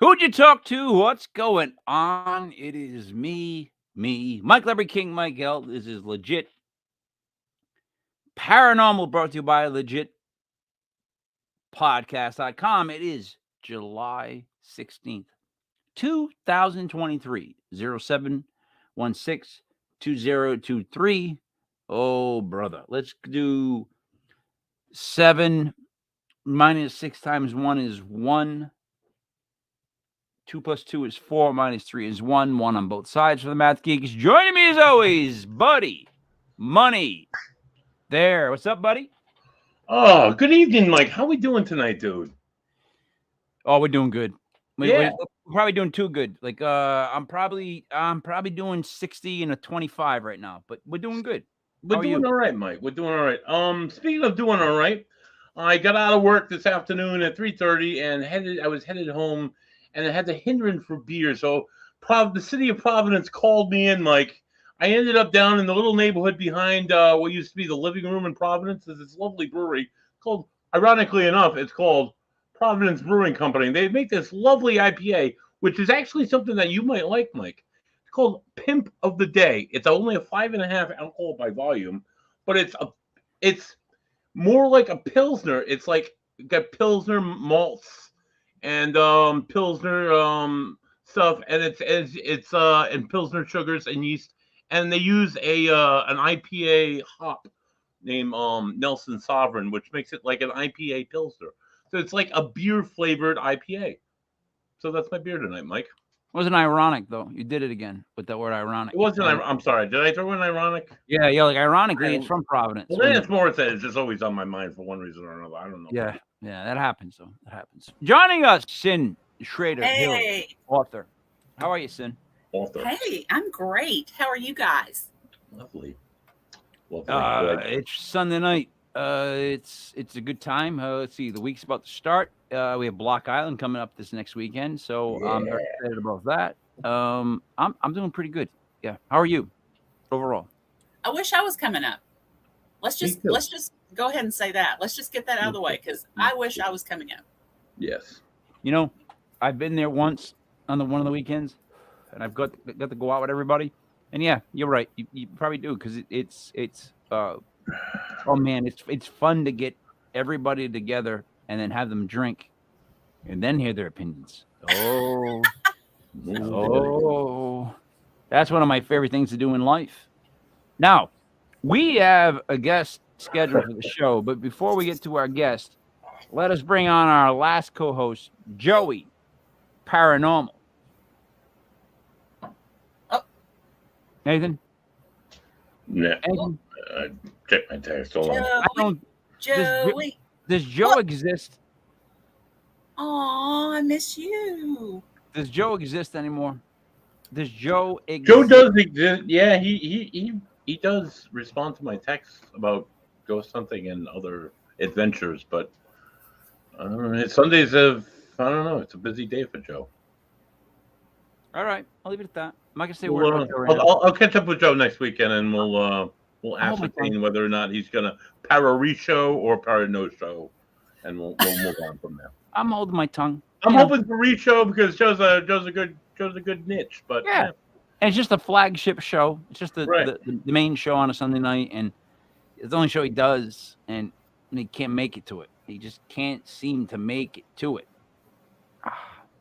Who'd you talk to? What's going on? It is me, Mike Levery King, Mike L. This is legit paranormal brought to you by legit podcast.com. It is July 16th, 2023, 0716 2023. Oh, brother. Let's do 7 minus 6 times 1 is 1. 2 plus 2 is 4, minus 3 is 1. 1 on both sides for the math geeks. Joining me as always, Buddy Money Thayer. What's up, buddy? Oh, good evening, Mike. How we doing tonight, dude? Oh, we're doing good. Yeah. We're probably doing too good. Like I'm probably doing 60 and a 25 right now, but we're doing good. We're doing all right, Mike. We're doing all right. Speaking of doing all right, I got out of work this afternoon at 3:30 and I was headed home, and I had the hindrance for beer. So the city of Providence called me in, Mike. I ended up down in the little neighborhood behind what used to be the living room in Providence. There's this lovely brewery called, ironically enough, it's called Providence Brewing Company. They make this lovely IPA, which is actually something that you might like, Mike. It's called Pimp of the Day. It's only a 5.5 alcohol by volume, but it's more like a pilsner. It's like got pilsner malts and pilsner stuff, and it's and pilsner sugars and yeast, and they use an IPA hop named Nelson Sovereign, which makes it like an IPA pilsner. So it's like a beer flavored IPA. So that's my beer tonight, Mike. Wasn't ironic though. You did it again with that word ironic. It wasn't. I'm sorry. Did I throw in ironic? Yeah. Like ironically, it's from Providence. Well, then it's more that it's just always on my mind for one reason or another. I don't know. Yeah, that happens though. That happens. Joining us, Sin Shrader, Hey. Hill, author. How are you, Sin? Author. Hey, I'm great. How are you guys? Lovely. It's Sunday night. It's a good time. Let's see. The week's about to start. We have Block Island coming up this next weekend, so I'm very excited about that. I'm doing pretty good. Yeah. How are you overall? I wish I was coming up. Let's just go ahead and say that. Let's just get that out of the way because I wish I was coming up. Yes. You know, I've been there once on one of the weekends, and I've got to go out with everybody. And yeah, you're right. You probably do because it's oh man, it's fun to get everybody together and then have them drink and then hear their opinions. Oh, that's one of my favorite things to do in life. Now, we have a guest scheduled for the show, but before we get to our guest, let us bring on our last co-host, Joey Paranormal. Oh. Nathan? No. Nathan? Check my text. Hold on. I don't. Joey. Does Joe exist? Oh, I miss you. Does Joe exist anymore? Does Joe exist? Joe does exist. Yeah, he does respond to my texts about ghost hunting and other adventures, but Sundays I don't know. It's a busy day for Joe. All right, I'll leave it at that. I'm not gonna say a word about Joe right now. I'll catch up with Joe next weekend, and we'll ascertain whether or not he's gonna para-re-show or para-no-show, and we'll move on from there. I'm holding my tongue. I'm hoping for re-show because Joe's a good niche, but yeah. And it's just a flagship show. It's just the main show on a Sunday night, and it's the only show he does, and he can't make it to it. He just can't seem to make it to it.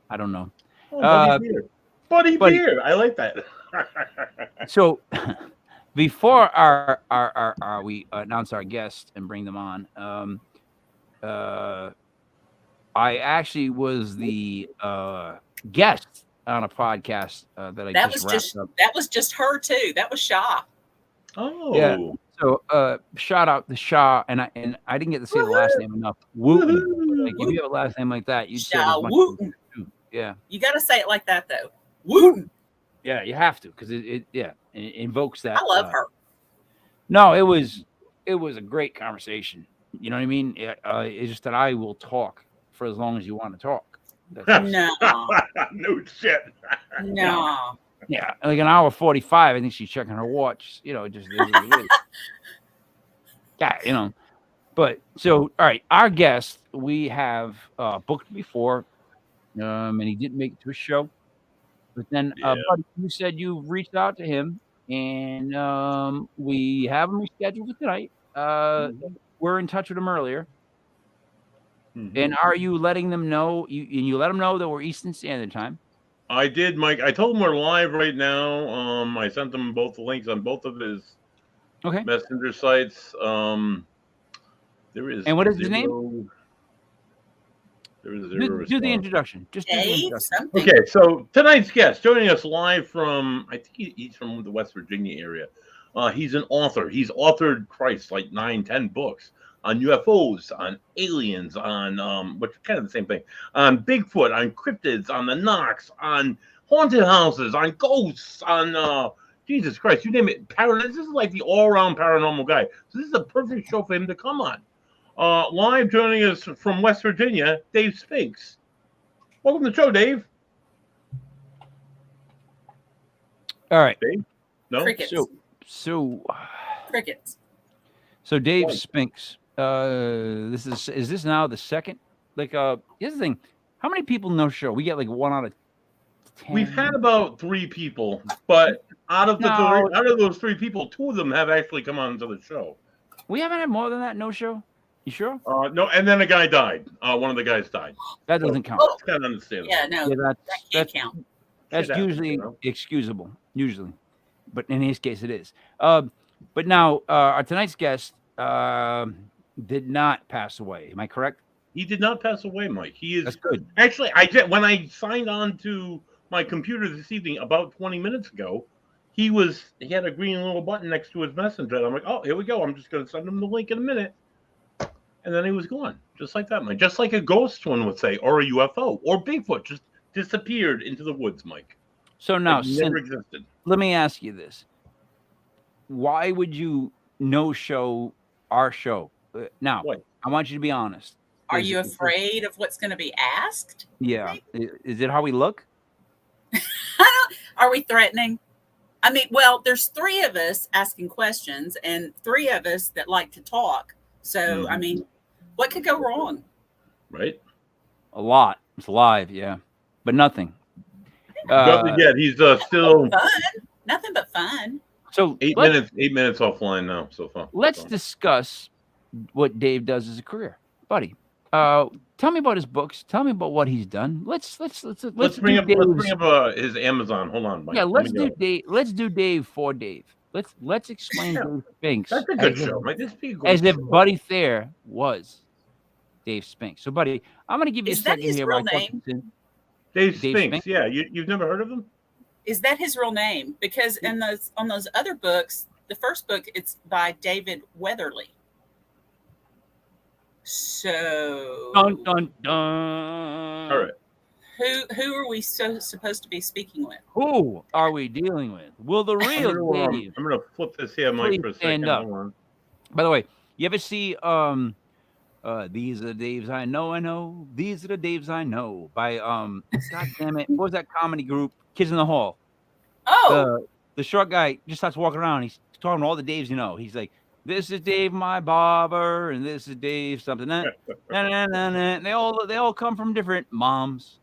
I don't know. Buddy Beer. I like that. So before we announce our guest and bring them on, I actually was the guest on a podcast that just wrapped up. That was just her too. That was Shaw. Oh, yeah. So shout out to Shaw, and I didn't get to say the last name enough. Wooten. Like if you have a last name like that, you say Wooten. Yeah. You got to say it like that though. Wooten. Yeah, you have to because it invokes that. I love her. No, it was a great conversation. You know what I mean? It's just that I will talk for as long as you want to talk. No. No shit. No. Yeah, like an hour 45. I think she's checking her watch. You know, it just is what it is. Yeah, you know. But so, all right, our guest we have booked before. and he didn't make it to a show. But then, Buddy, you said you reached out to him, and we have him rescheduled for tonight. We're in touch with him earlier. And are you letting them know? You let them know that we're Eastern Standard Time. I did, Mike. I told him we're live right now. I sent them both the links on both of his messenger sites. There is. And what is his name? There is zero. Do the introduction. Just do the introduction. Okay, so tonight's guest joining us live from, I think he's from the West Virginia area. He's an author. He's authored, like 9-10 books on UFOs, on aliens, on which is kind of the same thing, on Bigfoot, on cryptids, on the Knox, on haunted houses, on ghosts, on Jesus Christ, you name it. This is like the all-around paranormal guy. So this is a perfect show for him to come on. Live joining us from West Virginia, Dave Spinks. Welcome to the show, Dave. All right. Dave? No? Crickets. So Crickets. So Dave Spinks. Is this now the second? Like, here's the thing. How many people know show? We get like 1 out of 10. We've had about 3 people, but out of those 3 people, 2 of them have actually come on to the show. We haven't had more than that. No show. You sure? No, and then a guy died. One of the guys died. That doesn't count. That's kind of understandable. Yeah, no, that can't count. That's usually excusable. Usually, but in his case, it is. But now our tonight's guest did not pass away. Am I correct? He did not pass away, Mike. He is. That's good. Actually, when I signed on to my computer this evening about 20 minutes ago, he had a green little button next to his messenger. I'm like, oh, here we go. I'm just going to send him the link in a minute. And then he was gone, just like that, Mike. Just like a ghost, one would say, or a UFO, or Bigfoot just disappeared into the woods, Mike. So now, never existed. Let me ask you this: why would you no-show our show? Now, I want you to be honest. Are you afraid of what's going to be asked? Yeah. Is it how we look? Are we threatening? I mean, well, there's 3 of us asking questions and 3 of us that like to talk. So, I mean, what could go wrong? Right. A lot. It's live, yeah. But nothing. Nothing yet. He's still fun. Nothing but fun. So 8 minutes offline now so far. Let's discuss what Dave does as a career. Buddy, tell me about his books. Tell me about what he's done. Let's bring up his Amazon. Hold on, Mike. Yeah, let's do Dave for Dave. Let's explain Dave Spinks. That's a good show. As if Buddy Thayer was Dave Spinks. So, Buddy, I'm going to give you a second here. Is that his real name? Dave Spinks. Yeah, you've never heard of him? Is that his real name? Because on those other books, the first book, it's by David Weatherly. So, dun dun dun. All right. Who are we supposed to be speaking with? Who are we dealing with? Will the real Dave? I'm gonna flip this here, Mike, for a second. By the way, you ever see these are the Daves I know. These are the Daves I know by God damn it, what was that comedy group? Kids in the Hall. Oh, the short guy just starts walking around. He's talking to all the Daves you know. He's like, this is Dave my barber, and this is Dave something. They all come from different moms.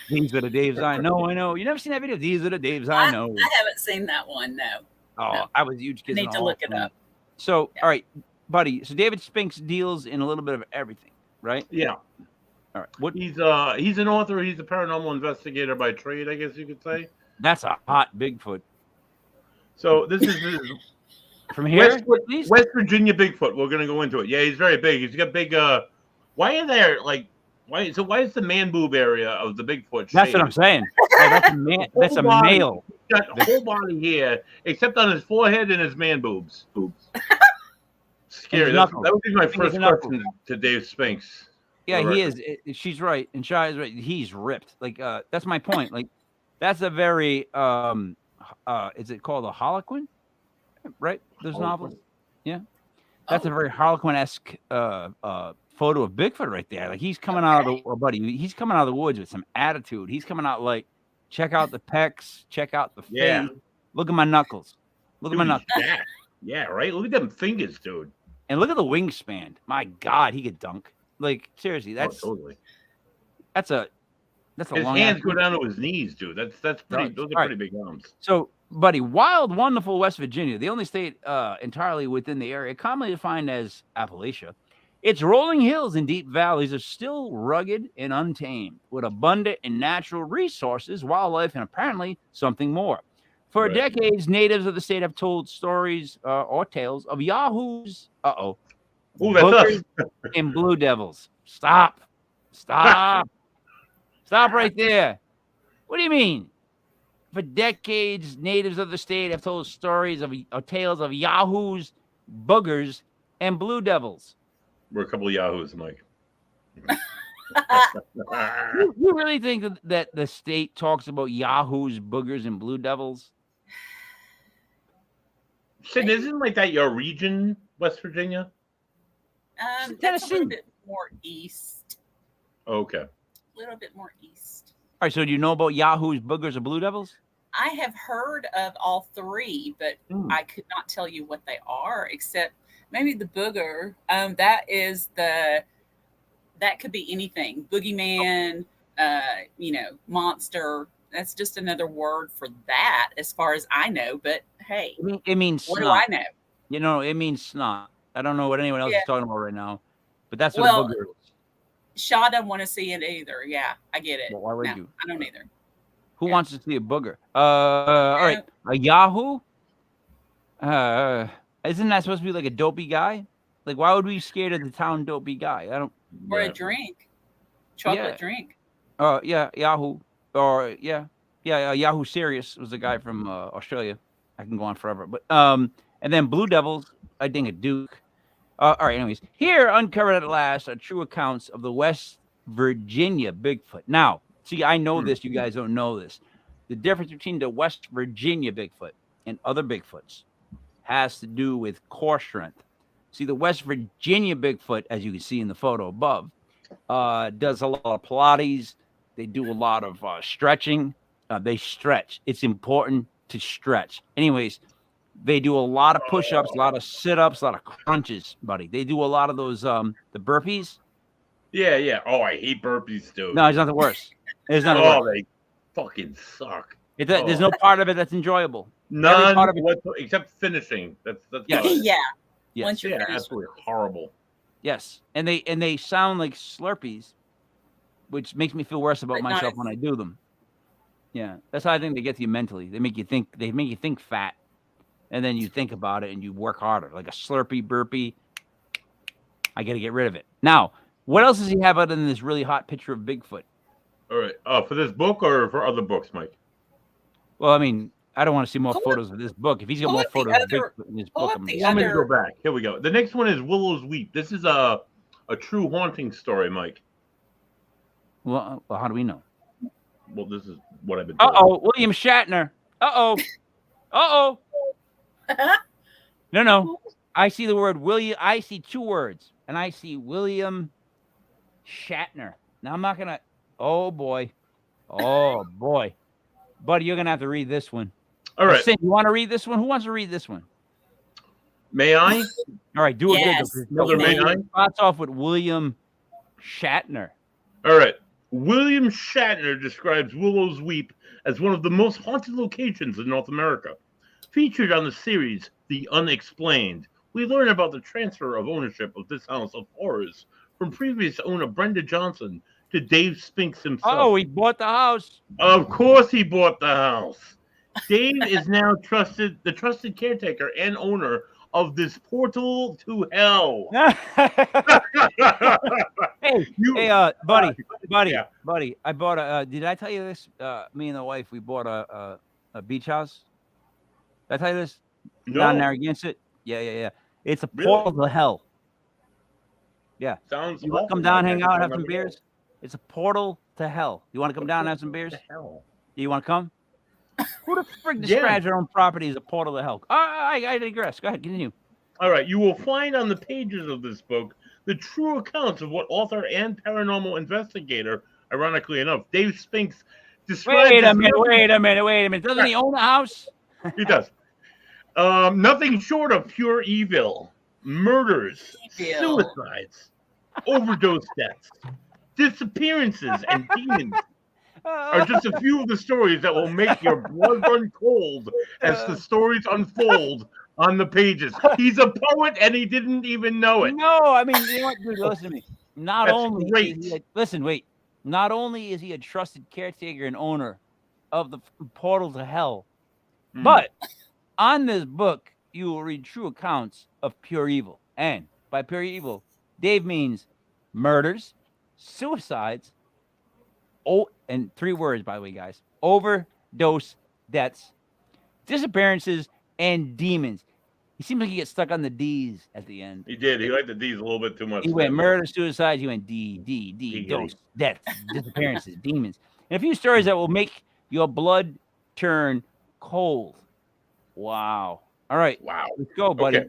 These are the Daves I know. You never seen that video? These are the Daves I know. I haven't seen that one. No. Oh, no. I was a huge kid. I need to look it up. So, all right, Buddy. So David Spinks deals in a little bit of everything, right? Yeah. All right. He's an author. He's a paranormal investigator by trade, I guess you could say. That's a hot Bigfoot. So this is from here, West Virginia Bigfoot. We're gonna go into it. Yeah, he's very big. He's got big. Why is the man boob area of the Bigfoot? That's what I'm saying. Oh, that's a man. That's a male. He's got the whole body here, except on his forehead and his man boobs. Scary. That would be my first question to Dave Spinks. Yeah, he is. She's right, and Shai is right. He's ripped. Like that's my point. Like that's a very is it called a Harlequin? Right? Those novels. Yeah. That's a very Harlequin-esque photo of Bigfoot right there. Like he's coming out of he's coming out of the woods with some attitude. He's coming out like, check out the pecs, check out the face. Look at my knuckles. Look at my knuckles. Yeah, right. Look at them fingers, dude. And look at the wingspan. My God, he could dunk. Like seriously, that's totally. That's a That's a His long hands ass go boot. down to his knees, dude. That's pretty. Does. Those All are right. pretty big arms. So, buddy, wild, wonderful West Virginia, the only state entirely within the area commonly defined as Appalachia. Its rolling hills and deep valleys are still rugged and untamed, with abundant and natural resources, wildlife, and apparently something more. For Right. decades, natives of the state have told stories or tales of yahoos, Ooh, that's boogers, us. and blue devils. Stop. Stop. Stop right there. What do you mean? For decades, natives of the state have told stories of or tales of yahoos, boogers, and blue devils. We're a couple of yahoos, Mike. You really think that the state talks about yahoos, boogers, and blue devils? Shit, isn't like that your region, West Virginia? That's a Tennessee. little bit more east. Okay. A little bit more east. All right, so do you know about yahoos, boogers, or blue devils? I have heard of all three, but I could not tell you what they are, except maybe the booger. That could be anything. Boogeyman, monster. That's just another word for that, as far as I know. But hey, It means what snot. do I know? You know, it means snot. I don't know what anyone else is talking about right now, but that's what Well, a booger is. Shaw doesn't want to see it either. Yeah, I get it. Well, why would No, you? I don't either. Who wants to see a booger? All right, a yahoo. Isn't that supposed to be like a dopey guy? Like, why would we be scared of the town dopey guy? I don't. Or a drink, chocolate drink. Yeah, Yahoo, or Yahoo Serious was the guy from Australia. I can go on forever, but and then Blue Devils, I think a Duke. All right, anyways, here uncovered at last are true accounts of the West Virginia Bigfoot. Now, see, I know this. You guys don't know this. The difference between the West Virginia Bigfoot and other Bigfoots has to do with core strength. See, the West Virginia Bigfoot, as you can see in the photo above, does a lot of Pilates. They do a lot of stretching. They stretch. It's important to stretch. Anyways, they do a lot of push-ups, a lot of sit-ups, a lot of crunches, buddy. They do a lot of those the burpees. Yeah. Oh, I hate burpees, dude. No, it's not the worst. It's not the worst. They fucking suck. There's no part of it that's enjoyable. None except finishing. That's Yes. Yeah. Yes. Once you're finished. Absolutely horrible. Yes, and they sound like Slurpees, which makes me feel worse about myself when I do them. Yeah, that's how I think they get to you mentally. They make you think fat, and then you think about it and you work harder. Like a Slurpee burpee, I got to get rid of it. Now, what else does he have other than this really hot picture of Bigfoot? All right, for this book or for other books, Mike? Well, I mean, I don't want to see more photos of this book. If he's got more photos of Bigfoot in his book, I'm Want me to go back? Here we go. The next one is Willow's Weep. This is a true haunting story, Mike. Well, how do we know? Well, this is what I've been told. William Shatner. No. I see the word William. I see two words, and I see William Shatner. Now I'm not gonna. Oh boy, buddy, you're gonna have to read this one. All right. You want to read this one? Who wants to read this one? May I? All right, do it good. May I? Starts off with William Shatner. All right. William Shatner describes Willow's Weep as one of the most haunted locations in North America. Featured on the series The Unexplained, we learn about the transfer of ownership of this house of horrors from previous owner Brenda Johnson to Dave Spinks himself. Oh, he bought the house. Of course he bought the house. Dave is now the trusted caretaker and owner of this portal to hell. Buddy, I bought a. Did I tell you this? Me and the wife, we bought a beach house. Did I tell you this? No. Down there against it. Yeah. It's a portal to hell. Yeah. Sounds. You want to come down, hang out, have some beers? It's a portal to hell. You want to come down and have some beers? Hell. Do you want to come? Who the frig describes their own property as a portal to hell? I digress. Go ahead, continue. All right. You will find on the pages of this book the true accounts of what author and paranormal investigator, ironically enough, Dave Spinks, described. Wait a minute. Doesn't he own the house? He does. Nothing short of pure evil, murders, suicides, overdose deaths, disappearances, and demons are just a few of the stories that will make your blood run cold as the stories unfold on the pages. He's a poet and he didn't even know it. No, I mean, you know what, dude, listen to me. Not That's only is great. he listen, wait. Not only is he a trusted caretaker and owner of the portal to hell, but on this book, you will read true accounts of pure evil. And by pure evil, Dave means murders, suicides, and 3 words, by the way, guys: overdose deaths, disappearances, and demons. He seems like he gets stuck on the D's at the end. He did. He liked the D's a little bit too much. He went murder, suicide. He went D, dose, deaths, disappearances, demons, and a few stories that will make your blood turn cold. Wow. All right. Wow. Let's go, buddy. Okay.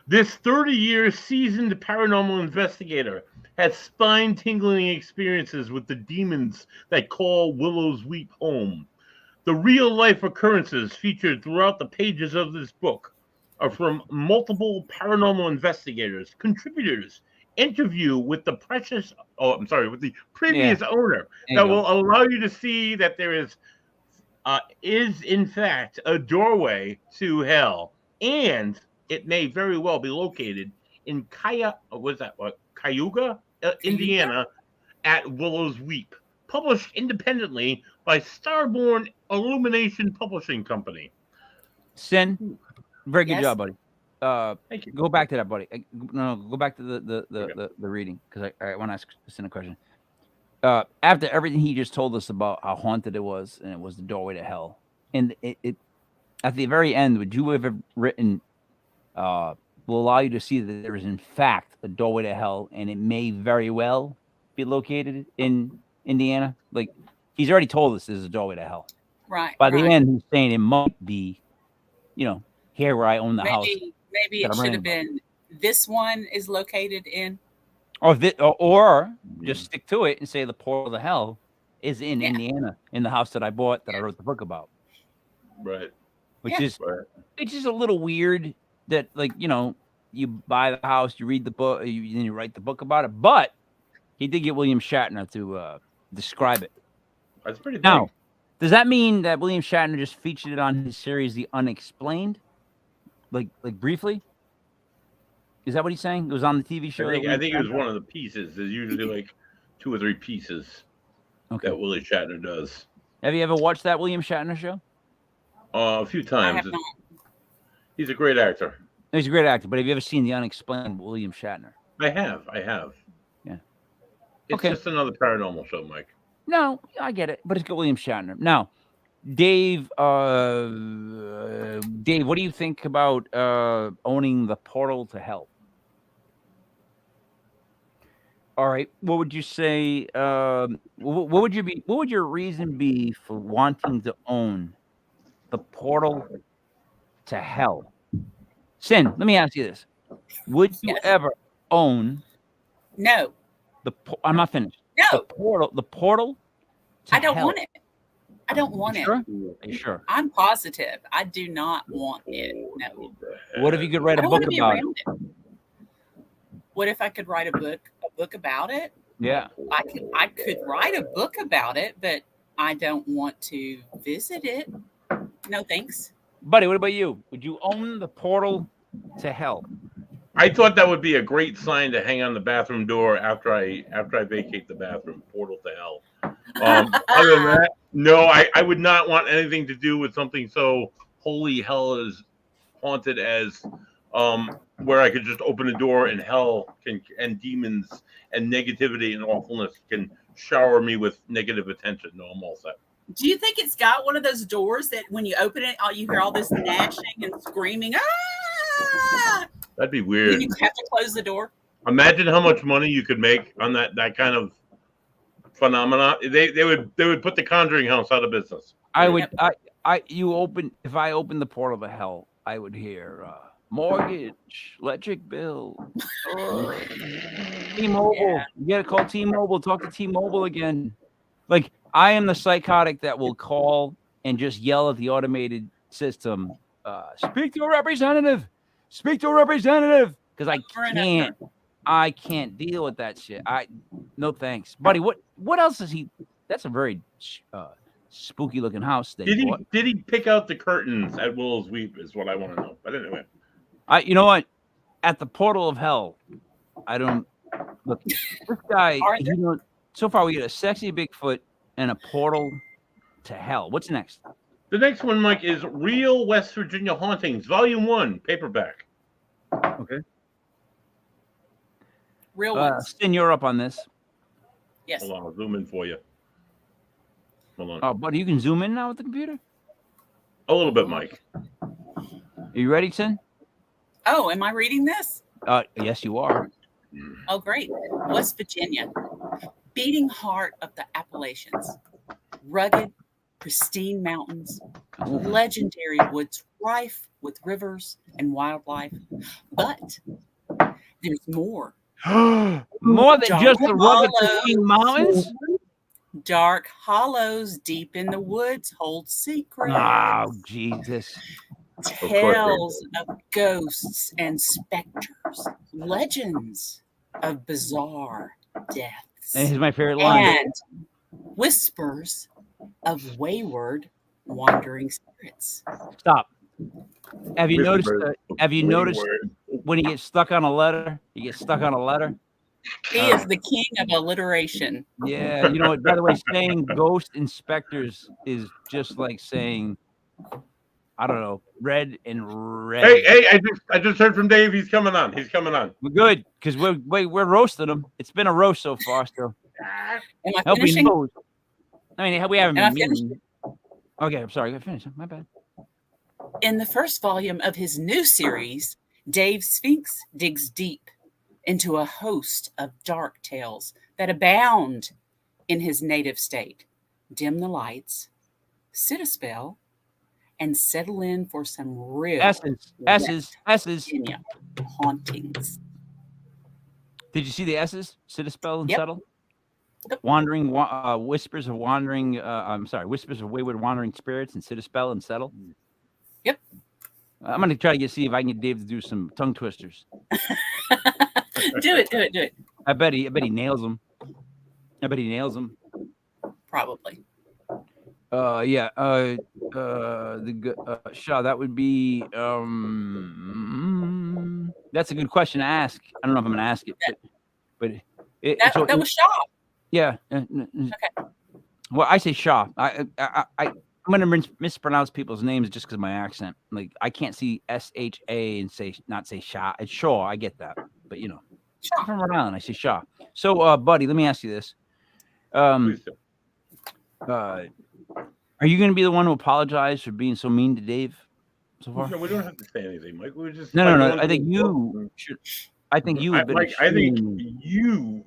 This 30-year seasoned paranormal investigator has spine-tingling experiences with the demons that call Willow's Weep home. The real-life occurrences featured throughout the pages of this book are from multiple paranormal investigators, contributors, interview with the previous owner that will allow you to see that there is in fact a doorway to hell, and it may very well be located in Cayuga, Indiana, at Willow's Weep, published independently by Starborn Illumination Publishing Company. Sin, very good job, buddy. Thank you. Go back to that, buddy. No, go back to the reading, because I want to ask Sin a question. After everything he just told us about how haunted it was, and it was the doorway to hell, and it at the very end, would you have written will allow you to see that there is in fact a doorway to hell, and it may very well be located in Indiana? Like, he's already told us there's a doorway to hell. Right. By the end, he's saying it might be, here where I own the house. Maybe it should have been this one is located in. Or just stick to it and say the portal to hell is in Indiana, in the house that I bought, that I wrote the book about. Right. Which is it's just a little weird that, like, you buy the house, you read the book, then you write the book about it. But he did get William Shatner to describe it. That's pretty big. Now, does that mean that William Shatner just featured it on his series, The Unexplained? Like briefly? Is that what he's saying? It was on the TV show? I think it was one of the pieces. There's usually like 2 or 3 pieces that Willie Shatner does. Have you ever watched that William Shatner show? A few times. He's a great actor. He's a great actor, but have you ever seen The Unexplained William Shatner? I have. Yeah. It's just another paranormal show, Mike. No, I get it, but it's got William Shatner. Now, Dave, what do you think about owning the portal to hell? All right, what would you say? What would your reason be for wanting to own the portal to hell? Sin, let me ask you this: would you ever own? No. I'm not finished. No. The portal. I don't want it. I don't want it. Are you sure? I'm positive. I do not want it. No. What if you could write a book about it? What if I could write a book about it? Yeah. I could write a book about it, but I don't want to visit it. No, thanks. Buddy, what about you? Would you own the portal to hell? I thought that would be a great sign to hang on the bathroom door after I vacate the bathroom. Portal to hell. Other than that, no, I would not want anything to do with something so holy, hell is haunted as where I could just open a door and hell and demons and negativity and awfulness can shower me with negative attention. No, I'm all set. Do you think it's got one of those doors that when you open it, you hear all this gnashing and screaming? Ah! That'd be weird. And you have to close the door. Imagine how much money you could make on that kind of phenomena. They would put the Conjuring house out of business. If I open the portal to hell, I would hear mortgage, electric bill, T-Mobile. Yeah. You gotta call T-Mobile. Talk to T-Mobile again. Like, I am the psychotic that will call and just yell at the automated system. Speak to a representative. Speak to a representative, because I can't deal with that shit. No thanks, buddy. What else is he? That's a very spooky looking house. Did he pick out the curtains at Willow's Weep? Is what I want to know. But anyway, You know what? At the portal of hell, I don't look. This guy, so far we get a sexy Bigfoot and a portal to hell. What's next? The next one, Mike, is Real West Virginia Hauntings, Volume 1, paperback. Okay. Real ones. Stin, you're up on this. Yes. Hold on, I'll zoom in for you. Hold on. Oh, buddy, you can zoom in now with the computer? A little bit, Mike. Are you ready, Sin? Oh, am I reading this? Yes, you are. Oh, great. West Virginia, beating heart of the Appalachians, rugged, pristine mountains, legendary woods rife with rivers and wildlife. But there's more. More than just the rugged, pristine mountains? Dark hollows deep in the woods hold secrets. Oh, Jesus. Tales of ghosts and specters, legends of bizarre deaths, And here's my favorite line. and whispers of wayward wandering spirits. Stop. Have you noticed? Whisper. Have you noticed Word. when he gets stuck on a letter? He gets stuck on a letter. He is the king of alliteration. Yeah. You know what? By the way, saying ghost inspectors is just like saying, I don't know, red and red. Hey! I just heard from Dave. He's coming on. He's coming on. We're good because we're roasting him. It's been a roast so far. So Am I help me finishing? knows. I mean, we haven't Am I been finished? meeting. Okay, I'm sorry. I finished. My bad. In the first volume of his new series, Dave Sphinx digs deep into a host of dark tales that abound in his native state. Dim the lights, sit a spell, and settle in for some real S's. Virginia hauntings. Did you see the S's? Sit a spell and Yep. settle. Yep. Wandering whispers of wandering. Whispers of wayward wandering spirits and sit a spell and settle. Yep. I'm gonna try to see if I can get Dave to do some tongue twisters. Do it. I bet he nails them. Probably. Yeah. Shaw, that would be. That's a good question to ask. I don't know if I'm gonna ask it, but That was Shaw. yeah. Well, I say Shaw. I'm gonna mispronounce people's names just because of my accent. Like I can't see SHA and not say Shaw. It's Shaw. I get that, but you know, Shaw. from Rhode Island, I say Shaw. So, buddy, let me ask you this. Please do. Are you going to be the one to apologize for being so mean to Dave so far? No, we don't have to say anything, Mike. We're just No. I think you should. I think you have been. Mike, I think extremely- you.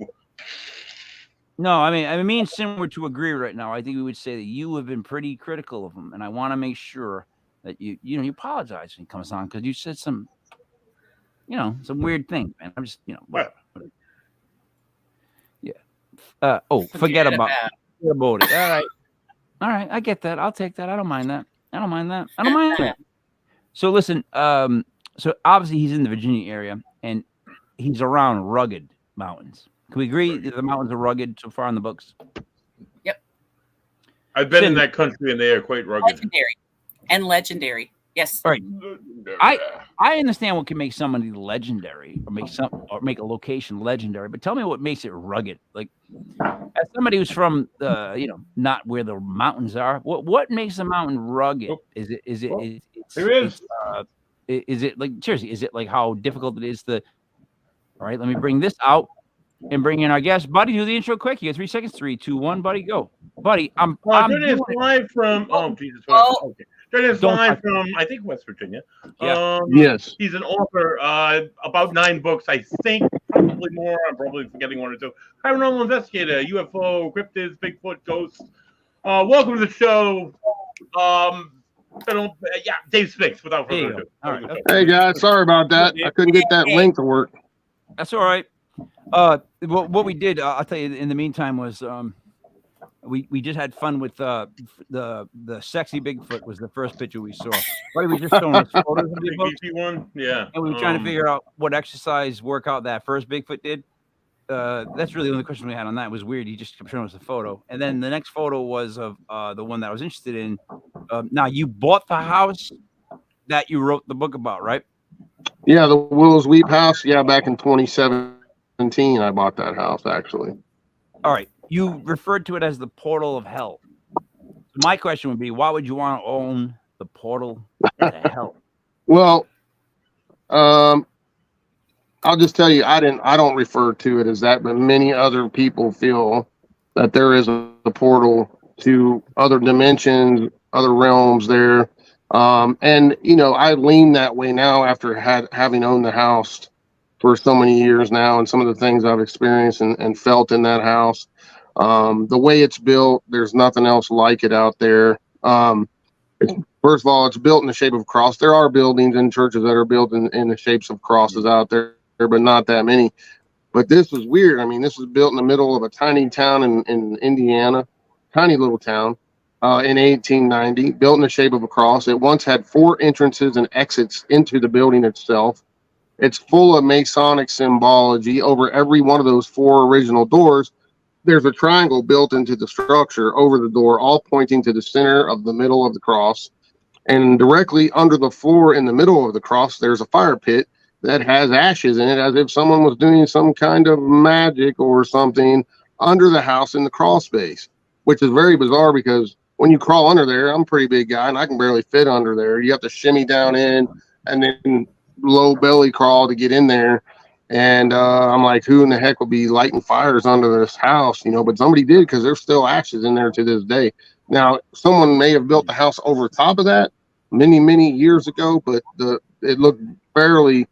No, I mean, me and Sim were to agree right now. I think we would say that you have been pretty critical of him, and I want to make sure that you apologize when he comes on because you said some weird thing, man. I'm just, whatever. Yeah. Forget about it. All right. I get that. I'll take that. I don't mind that. So listen. So obviously he's in the Virginia area, and he's around rugged mountains. Can we agree that the mountains are rugged so far in the books? Yep. I've been in that country, and they are quite rugged. Legendary. Yes. All right. I understand what can make somebody legendary or make a location legendary, but tell me what makes it rugged. Like, as somebody who's from not where the mountains are, what makes a mountain rugged? Is it like seriously? Is it like how difficult it is to? All right, let me bring this out and bring in our guest, Buddy. Do the intro quick. You got 3 seconds. 3, 2, 1, Buddy, go. Buddy, I'm joining us live from. Oh Jesus! Okay. Joining us live from, I think, West Virginia. Yeah. Yes. He's an author, about 9 books, I think, probably more. I'm probably forgetting 1 or 2. Paranormal investigator, UFO, cryptids, Bigfoot, ghosts. Welcome to the show. Dave Sphinx, without further ado. All right. Okay. Hey guys, sorry about that. I couldn't get that link to work. That's all right. What we did, I'll tell you. In the meantime, was we just had fun with the sexy Bigfoot was the first picture we saw. Right, we just showing us photos of the Big one, yeah. and we were trying to figure out what exercise workout that first Bigfoot did. that's really the only question we had on that. It was weird. He just kept showing us a photo, and then the next photo was of the one that I was interested in. Now you bought the house that you wrote the book about, right? Yeah, the Willows Weep house. Yeah, back in 2017, I bought that house actually. All right. You referred to it as the portal of hell. My question would be, why would you want to own the portal to hell? Well, I'll just tell you, I don't refer to it as that, but many other people feel that there is a portal to other dimensions, other realms there. And I lean that way now after having owned the house for so many years now, and some of the things I've experienced and felt in that house. The way it's built, there's nothing else like it out there. First of all, it's built in the shape of a cross. There are buildings and churches that are built in the shapes of crosses out there, but not that many. But this was weird. I mean, this was built in the middle of a tiny town in Indiana, tiny little town, in 1890, built in the shape of a cross. It once had 4 entrances and exits into the building itself. It's full of Masonic symbology. Over every one of those 4 original doors, there's a triangle built into the structure over the door, all pointing to the center of the middle of the cross. And directly under the floor in the middle of the cross, there's a fire pit that has ashes in it, as if someone was doing some kind of magic or something under the house in the crawl space, which is very bizarre because when you crawl under there, I'm a pretty big guy and I can barely fit under there. You have to shimmy down in and then low belly crawl to get in there. And I'm like, who in the heck will be lighting fires under this house? But somebody did, because there's still ashes in there to this day. Now, someone may have built the house over top of that many, many years ago, but it looked fairly,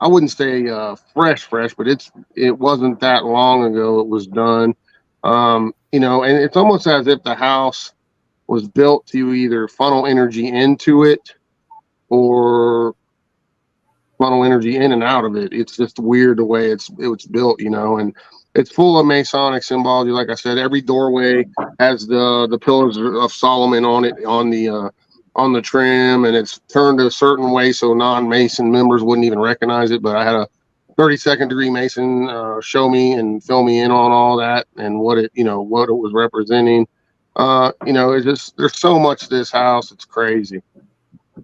I wouldn't say fresh, but it wasn't that long ago it was done. And it's almost as if the house was built to either funnel energy into it or funnel energy in and out of it. It's just weird the way it was built, and it's full of Masonic symbology. Like I said, every doorway has the pillars of Solomon on it, on the trim, and it's turned a certain way so non-Mason members wouldn't even recognize it. But I had a 32nd degree Mason show me and fill me in on all that and what it was representing. It's just, there's so much to this house. It's crazy.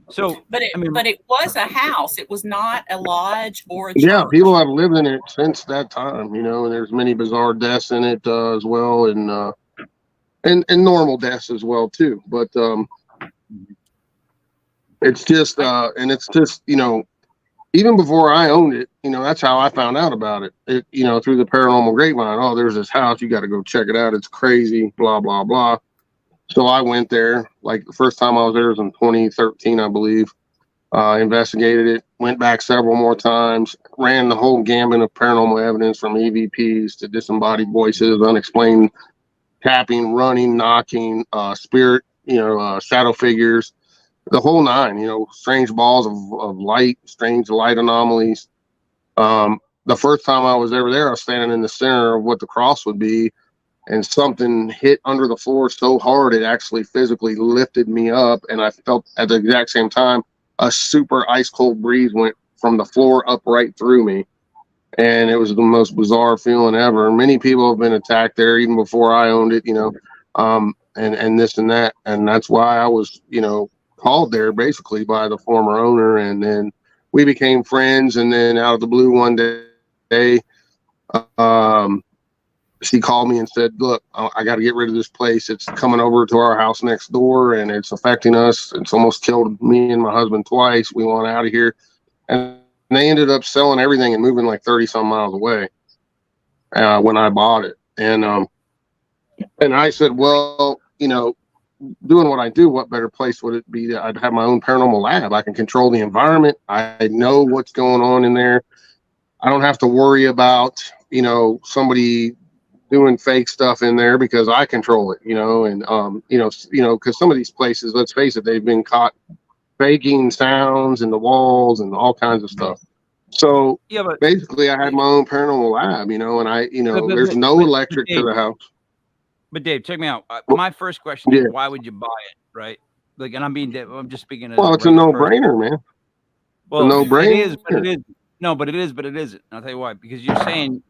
So, but it was a house. It was not a lodge or a church. Yeah, people have lived in it since that time, and there's many bizarre deaths in it as well, and normal deaths as well too. But it's just even before I owned it, that's how I found out about it. Through the paranormal grapevine. Oh, there's this house, you got to go check it out. It's crazy, blah blah blah. So I went there. Like the first time I was there was in 2013, I believe. Investigated it, went back several more times, ran the whole gambit of paranormal evidence from EVPs to disembodied voices, unexplained tapping, running, knocking, spirit, shadow figures, the whole 9, strange balls of light, strange light anomalies. The first time I was ever there, I was standing in the center of what the cross would be, and something hit under the floor so hard it actually physically lifted me up, and I felt at the exact same time a super ice cold breeze went from the floor up right through me, and it was the most bizarre feeling ever. Many people have been attacked there even before I owned it, and this and that, and that's why I was called there basically by the former owner, and then we became friends. And then out of the blue one day, she called me and said, look, I got to get rid of this place. It's coming over to our house next door and it's affecting us. It's almost killed me and my husband twice. We want out of here. And they ended up selling everything and moving like 30 some miles away when I bought it. And I said, well, doing what I do, what better place would it be that I'd have my own paranormal lab? I can control the environment. I know what's going on in there. I don't have to worry about, somebody doing fake stuff in there because I control it, because some of these places, let's face it, they've been caught faking sounds in the walls and all kinds of stuff. So yeah, but basically I had my own paranormal lab, and there's no electric to the house. But Dave, check me out. My first question is, why would you buy it? Right. Like, and I'm just speaking. Well, it's a no-brainer, man. Well, no-brainer. It is, but it is. No, but it is, but it isn't. And I'll tell you why. Because you're saying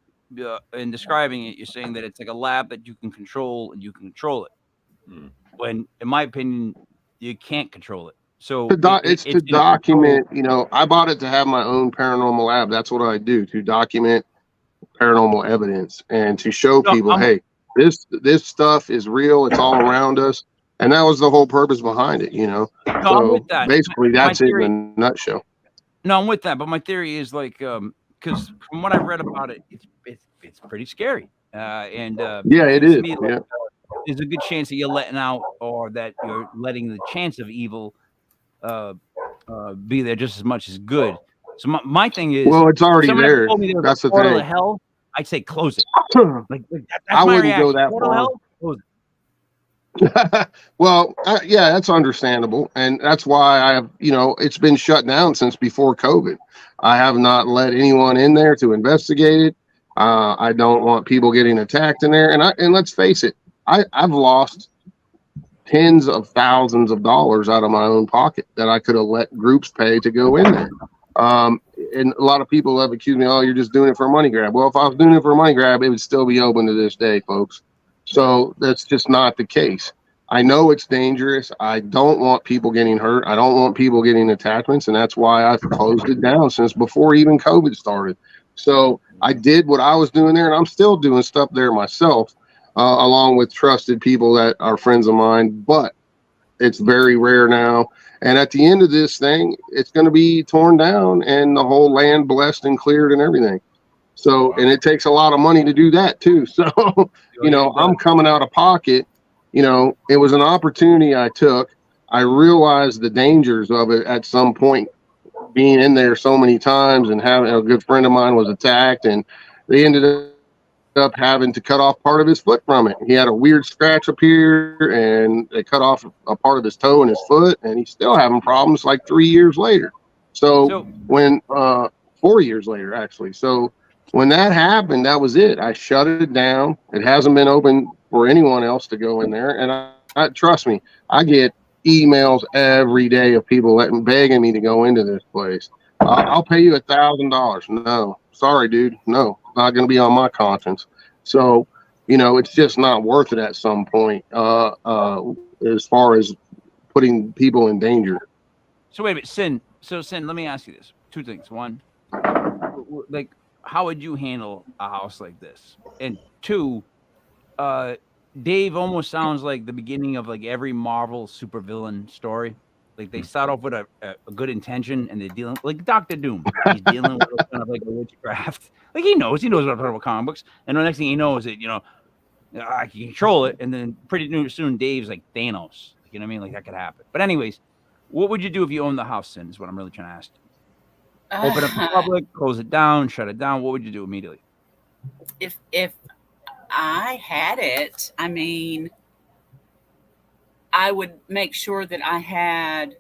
in describing it, you're saying that it's like a lab that you can control and you can control it. Hmm. When, in my opinion, you can't control it. So It's to it's in a document, control. I bought it to have my own paranormal lab. That's what I do, to document paranormal evidence and to show No, people, hey, this stuff is real. It's all around us. And that was the whole purpose behind it, no, I'm So with that. basically, My that's it in theory. a nutshell. No, I'm with that. But my theory is like, because from what I've read about it, it's pretty scary. And Yeah, it it seems to is. me like Yeah. there's a good chance that you're letting out, or that you're letting the chance of evil be there just as much as good. So my thing is, Well, it's if already someone ever there. told me there was That's a the portal to thing. hell, I'd say close it. Like that's I my wouldn't go reaction. that Portal to far. hell, close it. Well, yeah, that's understandable. And that's why I have, it's been shut down since before COVID. I have not let anyone in there to investigate it. I don't want people getting attacked in there. And let's face it, I've lost tens of thousands of dollars out of my own pocket that I could have let groups pay to go in there. And a lot of people have accused me, oh, you're just doing it for a money grab. Well, if I was doing it for a money grab, it would still be open to this day, folks. So that's just not the case. I know it's dangerous. I don't want people getting hurt. I don't want people getting attachments. And that's why I've closed it down since before even COVID started. So I did what I was doing there, and I'm still doing stuff there myself, along with trusted people that are friends of mine. But it's very rare now. And at the end of this thing, it's going to be torn down and the whole land blessed and cleared and everything. So, and it takes a lot of money to do that too. So, I'm coming out of pocket. It was an opportunity I took. I realized the dangers of it at some point, being in there so many times, and having a good friend of mine was attacked, and they ended up having to cut off part of his foot from it. He had a weird scratch up here, and they cut off a part of his toe and his foot, and he's still having problems like 3 years later. So when 4 years later, actually. So when that happened, that was it. I shut it down. It hasn't been open for anyone else to go in there. And I trust me, I get emails every day of people begging me to go into this place. I'll pay you $1,000. No, sorry, dude. No, not going to be on my conscience. So, it's just not worth it at some point, as far as putting people in danger. So wait a minute, Sin. So Sin, let me ask you this: two things. One, like, how would you handle a house like this? And two, Dave almost sounds like the beginning of like every Marvel supervillain story. Like they start off with a good intention, and they're dealing like Doctor Doom. He's dealing with kind of like a witchcraft. Like he knows what I'm talking about comic books, and the next thing he knows, I can control it, and then pretty soon Dave's like Thanos. You know what I mean? Like that could happen. But anyways, what would you do if you owned the house? Sin is what I'm really trying to ask. Open up the public, close it down, shut it down. What would you do immediately? If I had it, I mean, I would make sure that I had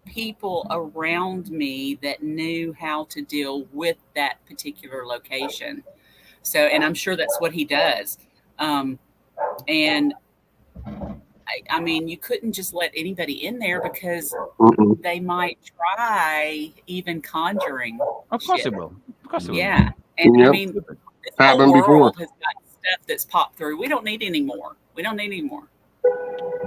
people around me that knew how to deal with that particular location. So, and I'm sure that's what he does. And I mean, you couldn't just let anybody in there because they might try even conjuring. Of course it will. Of course it will. Yeah. And Yep. I mean, this Happened whole world before. has got stuff that's popped through. We don't need any more.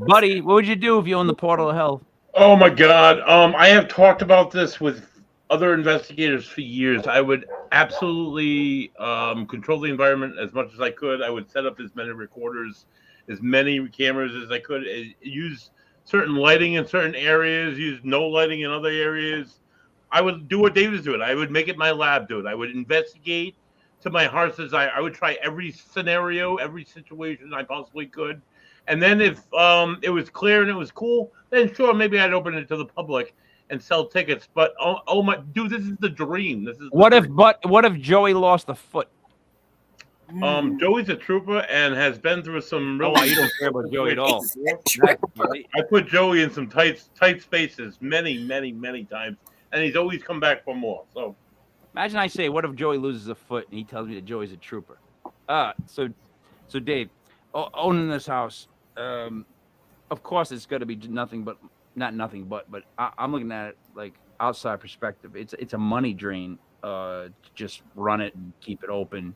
Buddy, what would you do if you owned the portal of hell? Oh my God. I have talked about this with other investigators for years. I would absolutely control the environment as much as I could. I would set up as many recorders, as many cameras as I could. Use certain lighting in certain areas. Use no lighting in other areas. I would do what Dave was doing. I would make it my lab, dude. I would investigate to my heart's desire. I would try every scenario, every situation I possibly could. And then if it was clear and it was cool, then sure, maybe I'd open it to the public and sell tickets. But oh my, dude, this is the dream. What if Joey lost a foot? Joey's a trooper and has been through some real. Oh, you don't care about Joey at all. I put Joey in some tight spaces many times, and he's always come back for more. So imagine I say, what if Joey loses a foot and he tells me that Joey's a trooper? So Dave, owning this house, of course it's got to be but I'm looking at it like outside perspective. It's a money drain just run it and keep it open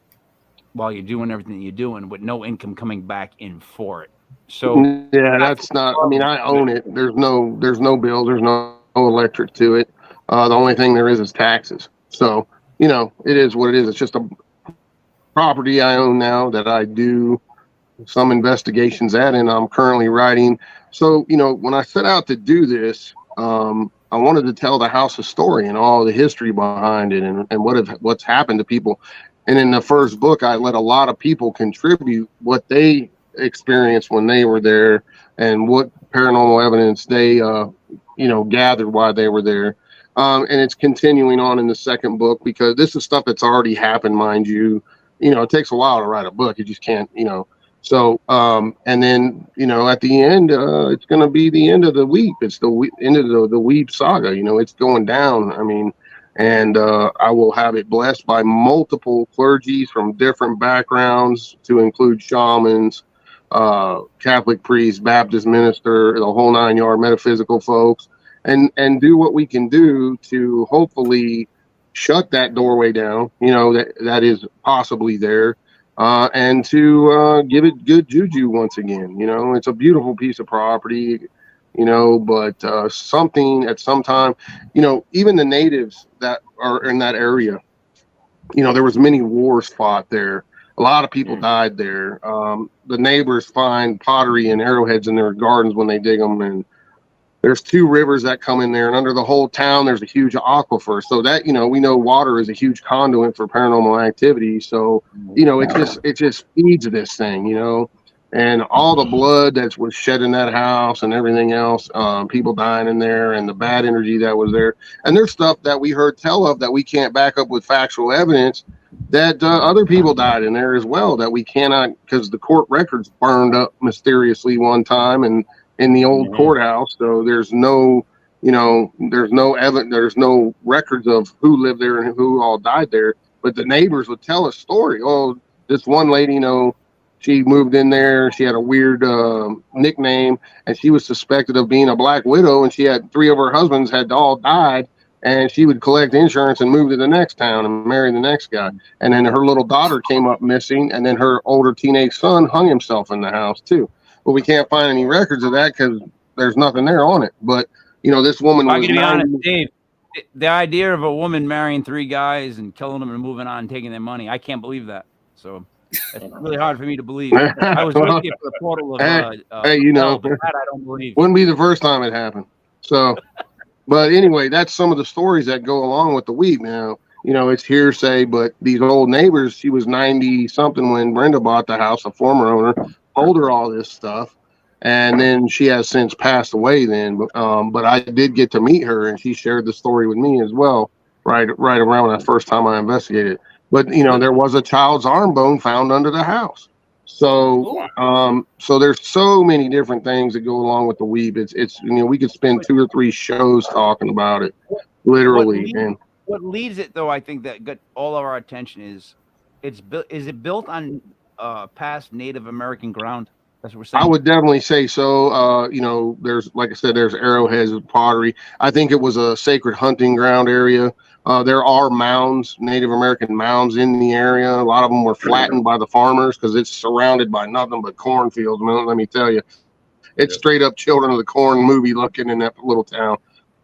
while you're doing everything you're doing with no income coming back in for it. So yeah, that's not. I mean, I own it. There's no bill. There's no electric to it. The only thing there is taxes. So it is what it is. It's just a property I own now that I do some investigations at, and I'm currently writing. So when I set out to do this, I wanted to tell the house a story and all the history behind it, and what's happened to people. And in the first book, I let a lot of people contribute what they experienced when they were there and what paranormal evidence they gathered while they were there. And it's continuing on in the second book, because this is stuff that's already happened, mind you. It takes a while to write a book. You just can't, So, and then, at the end, it's going to be the end of the weep. It's the end of the weep saga. It's going down. I mean, and I will have it blessed by multiple clergies from different backgrounds, to include shamans, Catholic priests, Baptist minister, the whole 9 yard, metaphysical folks, and do what we can do to hopefully shut that doorway down, that is possibly there, and to give it good juju once again. It's a beautiful piece of property, but something at some time, even the natives that are in that area, there was many wars fought there. A lot of people died there. The neighbors find pottery and arrowheads in their gardens when they dig them, and there's 2 rivers that come in there, and under the whole town, there's a huge aquifer. So that, we know water is a huge conduit for paranormal activity. So, it just feeds this thing, and all the blood that was shed in that house and everything else, people dying in there, and the bad energy that was there. And there's stuff that we heard tell of that we can't back up with factual evidence, that other people died in there as well, that we cannot, because the court records burned up mysteriously one time, and in the old courthouse. So there's no, there's no records of who lived there and who all died there. But the neighbors would tell a story. Oh, this one lady, she moved in there. She had a weird nickname, and she was suspected of being a black widow. And she had 3 of her husbands had all died, and she would collect insurance and move to the next town and marry the next guy. And then her little daughter came up missing, and then her older teenage son hung himself in the house too. But we can't find any records of that because there's nothing there on it. But this woman I'm was. going to be honest, Dave. The idea of a woman marrying 3 guys and killing them and moving on and taking their money, I can't believe that. So it's really hard for me to believe. I was looking for the portal of. Hey, but that I don't believe. Wouldn't be the first time it happened. So, but anyway, that's some of the stories that go along with the weep. Now, it's hearsay, but these old neighbors. She was 90 something when Brenda bought the house. A former owner told her all this stuff, and then she has since passed away then, but I did get to meet her, and she shared the story with me as well, right around that first time I investigated. But there was a child's arm bone found under the house. So so there's so many different things that go along with the weep. It's we could spend 2 or 3 shows talking about it, literally. What leads it, though, I think that got all of our attention is it built on past Native American ground? That's what we're saying. I would definitely say so. There's, like I said, there's arrowheads of pottery. I think it was a sacred hunting ground area. There are mounds, Native American mounds in the area. A lot of them were flattened by the farmers because it's surrounded by nothing but cornfields. Man, let me tell you, it's straight up Children of the Corn movie looking in that little town.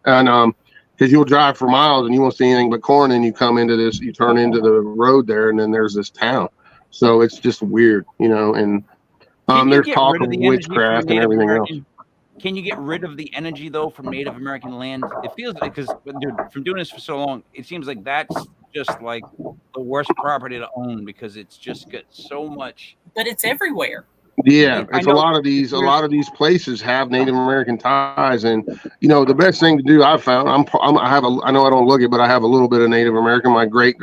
And because you'll drive for miles and you won't see anything but corn, and you come into this, you turn into the road there, and then there's this town. So it's just weird, and there's talk of witchcraft and everything else. Can you get rid of the energy, though, from Native American land? It feels like, because from doing this for so long, it seems like that's just like the worst property to own, because it's just got so much. But it's everywhere. Yeah, it's a lot of these places have Native American ties, and the best thing to do, I've found, I know I don't look it, but I have a little bit of Native American. My great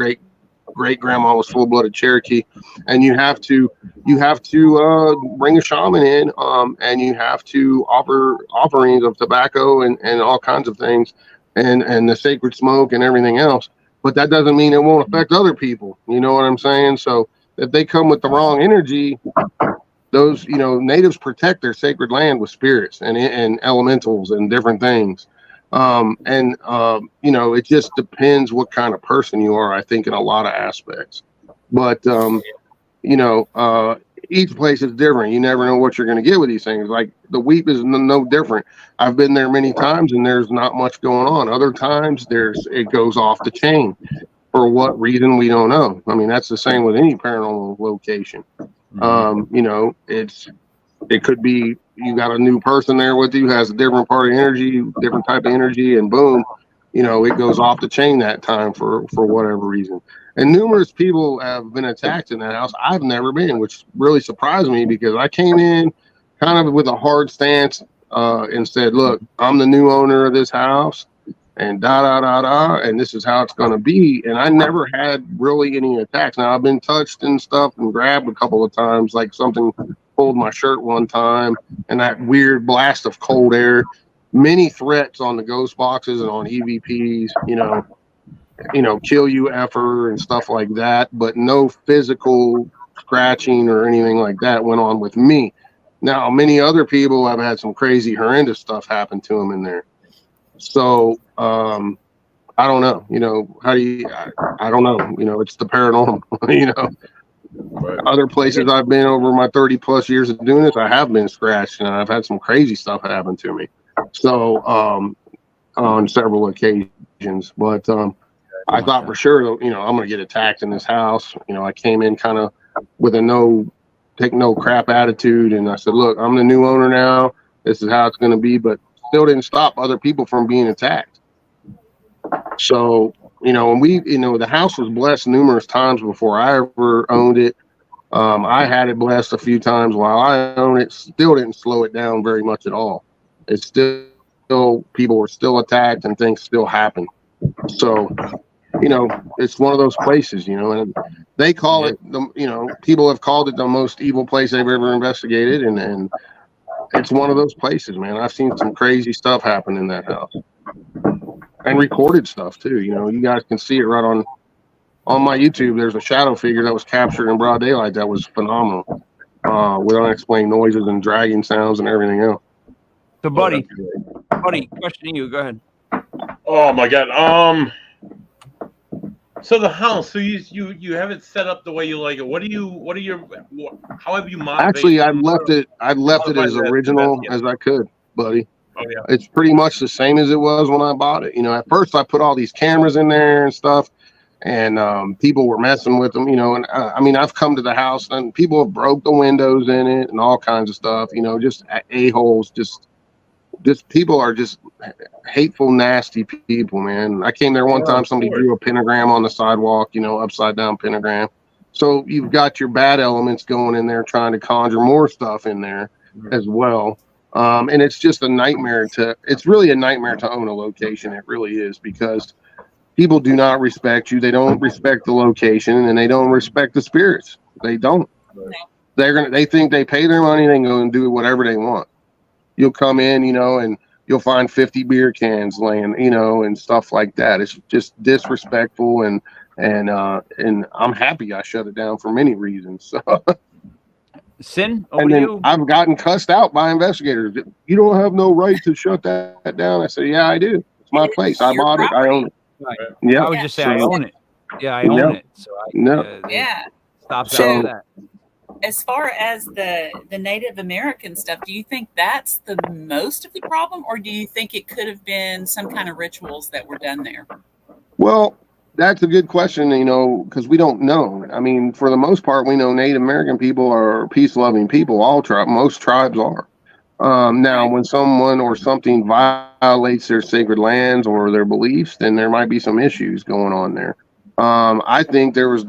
grandma was full-blooded Cherokee, and you have to bring a shaman in, and you have to offer offerings of tobacco and all kinds of things, and the sacred smoke and everything else. But that doesn't mean it won't affect other people. You know what I'm saying? So if they come with the wrong energy, those natives protect their sacred land with spirits and elementals and different things. You know, it just depends what kind of person you are, I think, in a lot of aspects. But you know, each place is different. You never know what you're going to get with these things. Like the Weep is no different. I've been there many times and there's not much going on. Other times it goes off the chain. For what reason, we don't know. I mean, that's the same with any paranormal location. You know, it could be you got a new person there with you, has a different part of energy, different type of energy, and boom, you know, it goes off the chain that time for whatever reason. And numerous people have been attacked in that house. I've never been, which really surprised me because I came in kind of with a hard stance and said, look, I'm the new owner of this house and and this is how it's going to be. And I never had really any attacks. Now I've been touched and stuff and grabbed a couple of times, like something pulled my shirt one time and that weird blast of cold air. Many threats on the ghost boxes and on EVPs, you know, kill you effer and stuff like that, but no physical scratching or anything like that went on with me. Now, many other people have had some crazy, horrendous stuff happen to them in there. So, I don't know, you know, how do you, I don't know, you know, it's the paranormal, you know. Right. Other places I've been over my 30 plus years of doing this, I have been scratched and I've had some crazy stuff happen to me. So, on several occasions, but, I thought for sure, you know, I'm going to get attacked in this house. You know, I came in kind of with a take no crap attitude. And I said, look, I'm the new owner now. This is how it's going to be, but still didn't stop other people from being attacked. So, you know, and the house was blessed numerous times before I ever owned it. I had it blessed a few times while I owned it. Still didn't slow it down very much at all. It's still people were still attacked and things still happen. So, you know, it's one of those places, you know, and they call it, you know, people have called it the most evil place they've ever investigated. And it's one of those places, man. I've seen some crazy stuff happen in that house and recorded stuff too. You know, you guys can see it right on my YouTube. There's a shadow figure that was captured in broad daylight. That was phenomenal. With unexplained noises and dragging sounds and everything else. So buddy, question to you. Go ahead. Oh my God. So the house, so you have it set up the way you like it. How have you modified? Actually, I left it as original as I could, buddy. Oh yeah. It's pretty much the same as it was when I bought it. You know, at first I put all these cameras in there and stuff, and people were messing with them. You know, and I mean, I've come to the house and people have broke the windows in it and all kinds of stuff. You know, just a-holes, just people are just hateful, nasty people, man. I came there one time, somebody drew a pentagram on the sidewalk, you know, upside down pentagram. So you've got your bad elements going in there trying to conjure more stuff in there as well. And it's just it's really a nightmare to own a location. It really is, because people do not respect you. They don't respect the location and they don't respect the spirits. They don't. They think they pay their money, they can go and do whatever they want. You'll come in, you know, and you'll find 50 beer cans laying, you know, and stuff like that. It's just disrespectful, and I'm happy I shut it down for many reasons. So. Sin, and then I've gotten cussed out by investigators. You don't have no right to shut that down. I said, yeah, I do. It's my place. I bought it. I own it. Right. Yeah. I would just say I own it. Yeah, I own it. So stop saying that. As far as the Native American stuff, do you think that's the most of the problem, or do you think it could have been some kind of rituals that were done there? Well, that's a good question, you know, because we don't know. I mean, for the most part, we know Native American people are peace-loving people. Most tribes are. Now, when someone or something violates their sacred lands or their beliefs, then there might be some issues going on there. I think there was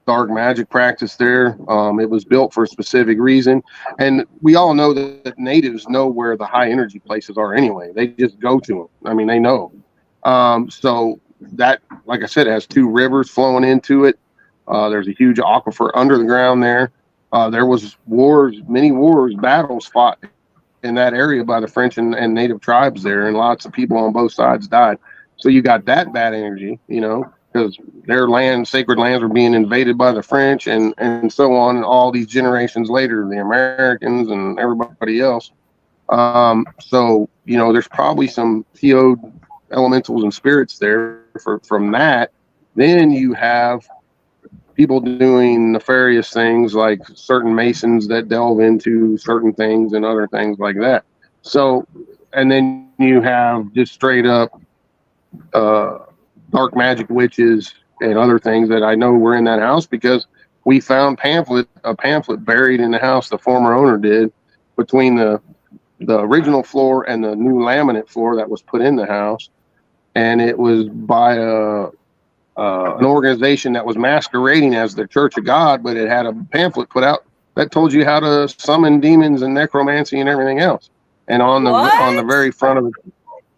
dark magic practice there. It was built for a specific reason, and we all know that natives know where the high energy places are anyway. They just go to them. I mean, they know. So that, like I said, it has two rivers flowing into it. There's a huge aquifer under the ground there. There was many battles fought in that area by the French and native tribes there, and lots of people on both sides died. So you got that bad energy, you know, because their sacred lands were being invaded by the French and so on, and all these generations later, the Americans and everybody else. So, you know, there's probably some PO'd elementals and spirits there from that. Then you have people doing nefarious things like certain Masons that delve into certain things and other things like that. So, and then you have just straight up dark magic witches and other things that I know were in that house because we found a pamphlet buried in the house. The former owner did between the original floor and the new laminate floor that was put in the house, and it was by an organization that was masquerading as the Church of God, but it had a pamphlet put out that told you how to summon demons and necromancy and everything else. And on the very front of it,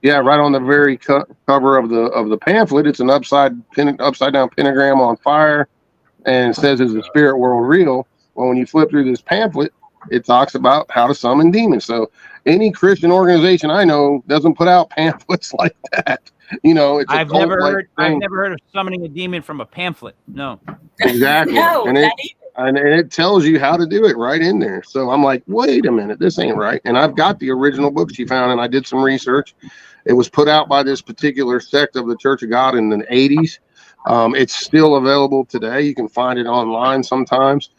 yeah, right on the very cover of the pamphlet, it's an upside down pentagram on fire, and it says, "Is the spirit world real?" Well, when you flip through this pamphlet, it talks about how to summon demons. So any Christian organization I know doesn't put out pamphlets like that. You know, it's I've never heard of summoning a demon from a pamphlet. No, exactly. No, and it tells you how to do it right in there. So I'm like, wait a minute, this ain't right. And I've got the original book she found, and I did some research. It was put out by this particular sect of the Church of God in the 80s. It's still available today. You can find it online sometimes.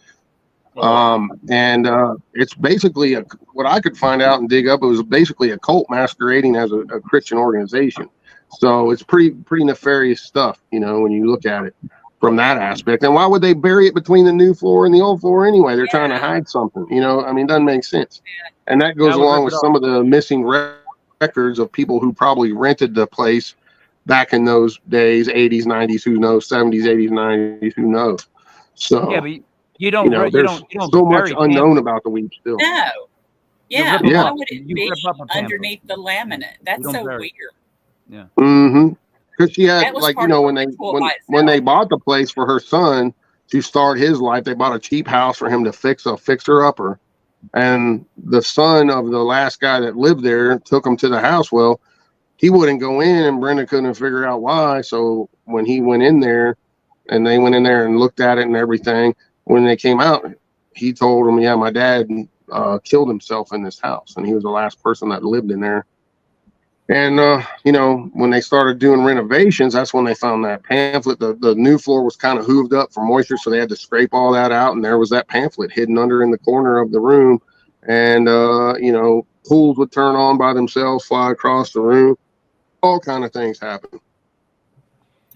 It's basically what I could find out and dig up. It was basically a cult masquerading as a Christian organization. So it's pretty nefarious stuff, you know, when you look at it from that aspect. And why would they bury it between the new floor and the old floor anyway? They're trying to hide something, you know. I mean, it doesn't make sense. And that goes along with some of the missing records of people who probably rented the place back in those days, 80s, 90s, who knows, 70s, 80s, 90s, who knows. So yeah, but you don't. There's so much unknown about the weed still. No. Yeah, Yeah. why would it be underneath the laminate? That's so weird. Yeah. Mm-hmm. Because she had, like, you know, when they bought the place for her son to start his life, they bought a cheap house for him to fix a fixer-upper. And the son of the last guy that lived there took him to the house. Well, he wouldn't go in, and Brenda couldn't figure out why. So when he went in there, and they went in there and looked at it and everything, when they came out, he told them, yeah, my dad killed himself in this house, and he was the last person that lived in there. And, you know, when they started doing renovations, that's when they found that pamphlet. The new floor was kind of hooved up for moisture, so they had to scrape all that out. And there was that pamphlet hidden under in the corner of the room. And, you know, pools would turn on by themselves, fly across the room. All kind of things happen.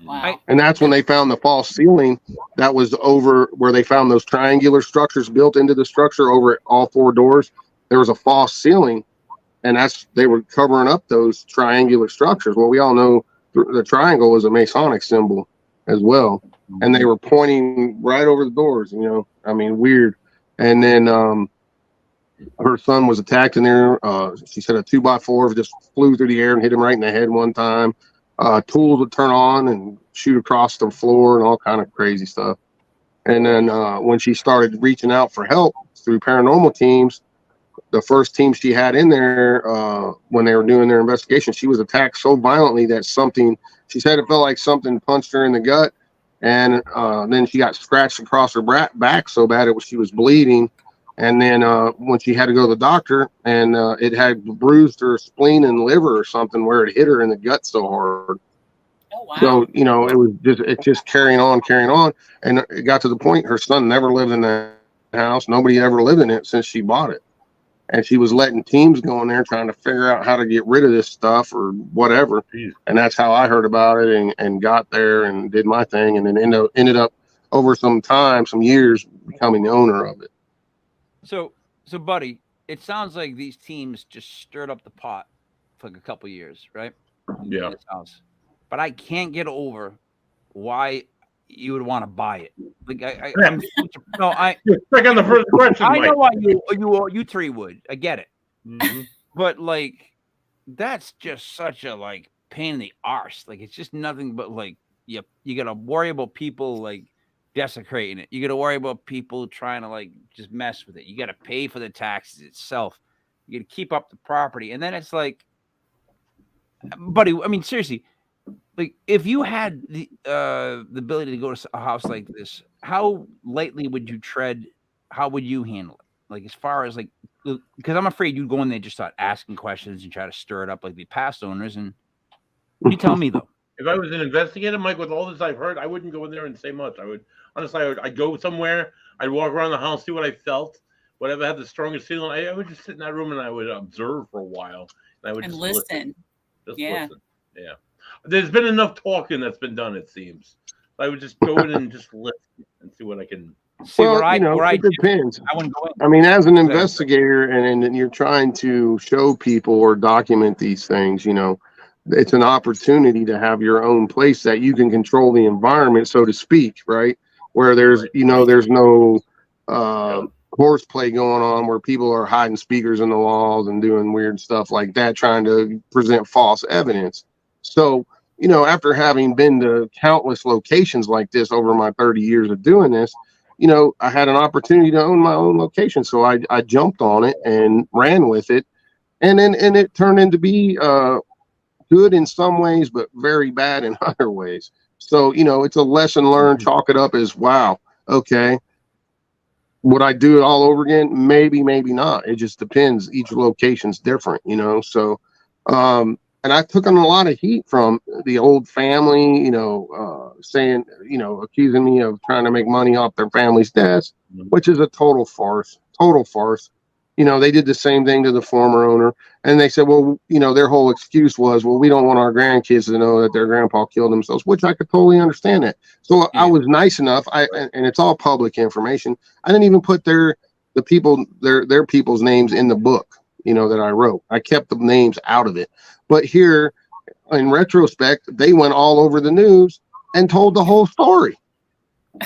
Wow. And that's when they found the false ceiling that was over where they found those triangular structures built into the structure over all four doors. There was a false ceiling. And they were covering up those triangular structures. Well, we all know the triangle is a Masonic symbol as well. And they were pointing right over the doors, you know, I mean, weird. And then her son was attacked in there. She said a 2x4 just flew through the air and hit him right in the head one time. Tools would turn on and shoot across the floor and all kind of crazy stuff. And then when she started reaching out for help through paranormal teams, the first team she had in there when they were doing their investigation, she was attacked so violently that she said it felt like something punched her in the gut. And then she got scratched across her back so bad she was bleeding. And then when she had to go to the doctor, and it had bruised her spleen and liver or something where it hit her in the gut so hard. Oh, wow. So, you know, it just carrying on. And it got to the point her son never lived in that house. Nobody ever lived in it since she bought it. And she was letting teams go in there trying to figure out how to get rid of this stuff or whatever. Jeez. And that's how I heard about it and got there and did my thing. And then ended up over some years becoming the owner of it. So Buddy, it sounds like these teams just stirred up the pot for like a couple of years, right? Yeah. But I can't get over why you would want to buy it. Like I'm Check on the first question. I know why you three would. I get it. Mm-hmm. But like that's just such a like pain in the arse. Like it's just nothing but like you gotta worry about people like desecrating it. You gotta worry about people trying to like just mess with it. You gotta pay for the taxes itself. You gotta keep up the property. And then it's like, buddy, I mean, seriously, like if you had the ability to go to a house like this, how lightly would you tread? How would you handle it? Like as far as like, because I'm afraid you'd go in there and just start asking questions and try to stir it up like the past owners. And You tell me though. If I was an investigator, Mike, with all this I've heard, I wouldn't go in there and say much. I would honestly, I'd go somewhere, I'd walk around the house, see what I felt, whatever had the strongest feeling. I would just sit in that room and I would observe for a while, and I would And just listen. Just Yeah. listen. Yeah. There's been enough talking that's been done, it seems. I would just go in and just listen and see what I can. See Well, where I it depends. I wouldn't go in. I mean, as an investigator, and you're trying to show people or document these things, it's an opportunity to have your own place that you can control the environment, so to speak, right? Where there's, there's no horseplay going on where people are hiding speakers in the walls and doing weird stuff like that, trying to present false evidence. So, after having been to countless locations like this over my 30 years of doing this, I had an opportunity to own my own location. So I jumped on it and ran with it. And it turned into be good in some ways, but very bad in other ways. So, it's a lesson learned. Chalk it up as, wow, okay. Would I do it all over again? Maybe, maybe not. It just depends. Each location's different, So, and I took on a lot of heat from the old family, saying, accusing me of trying to make money off their family's deaths, which is a total farce. They did the same thing to the former owner. And they said, well, their whole excuse was, well, we don't want our grandkids to know that their grandpa killed themselves, which I could totally understand that. So I was nice enough. And it's all public information. I didn't even put their people's names in the book, that I wrote. I kept the names out of it. But here, in retrospect, they went all over the news and told the whole story.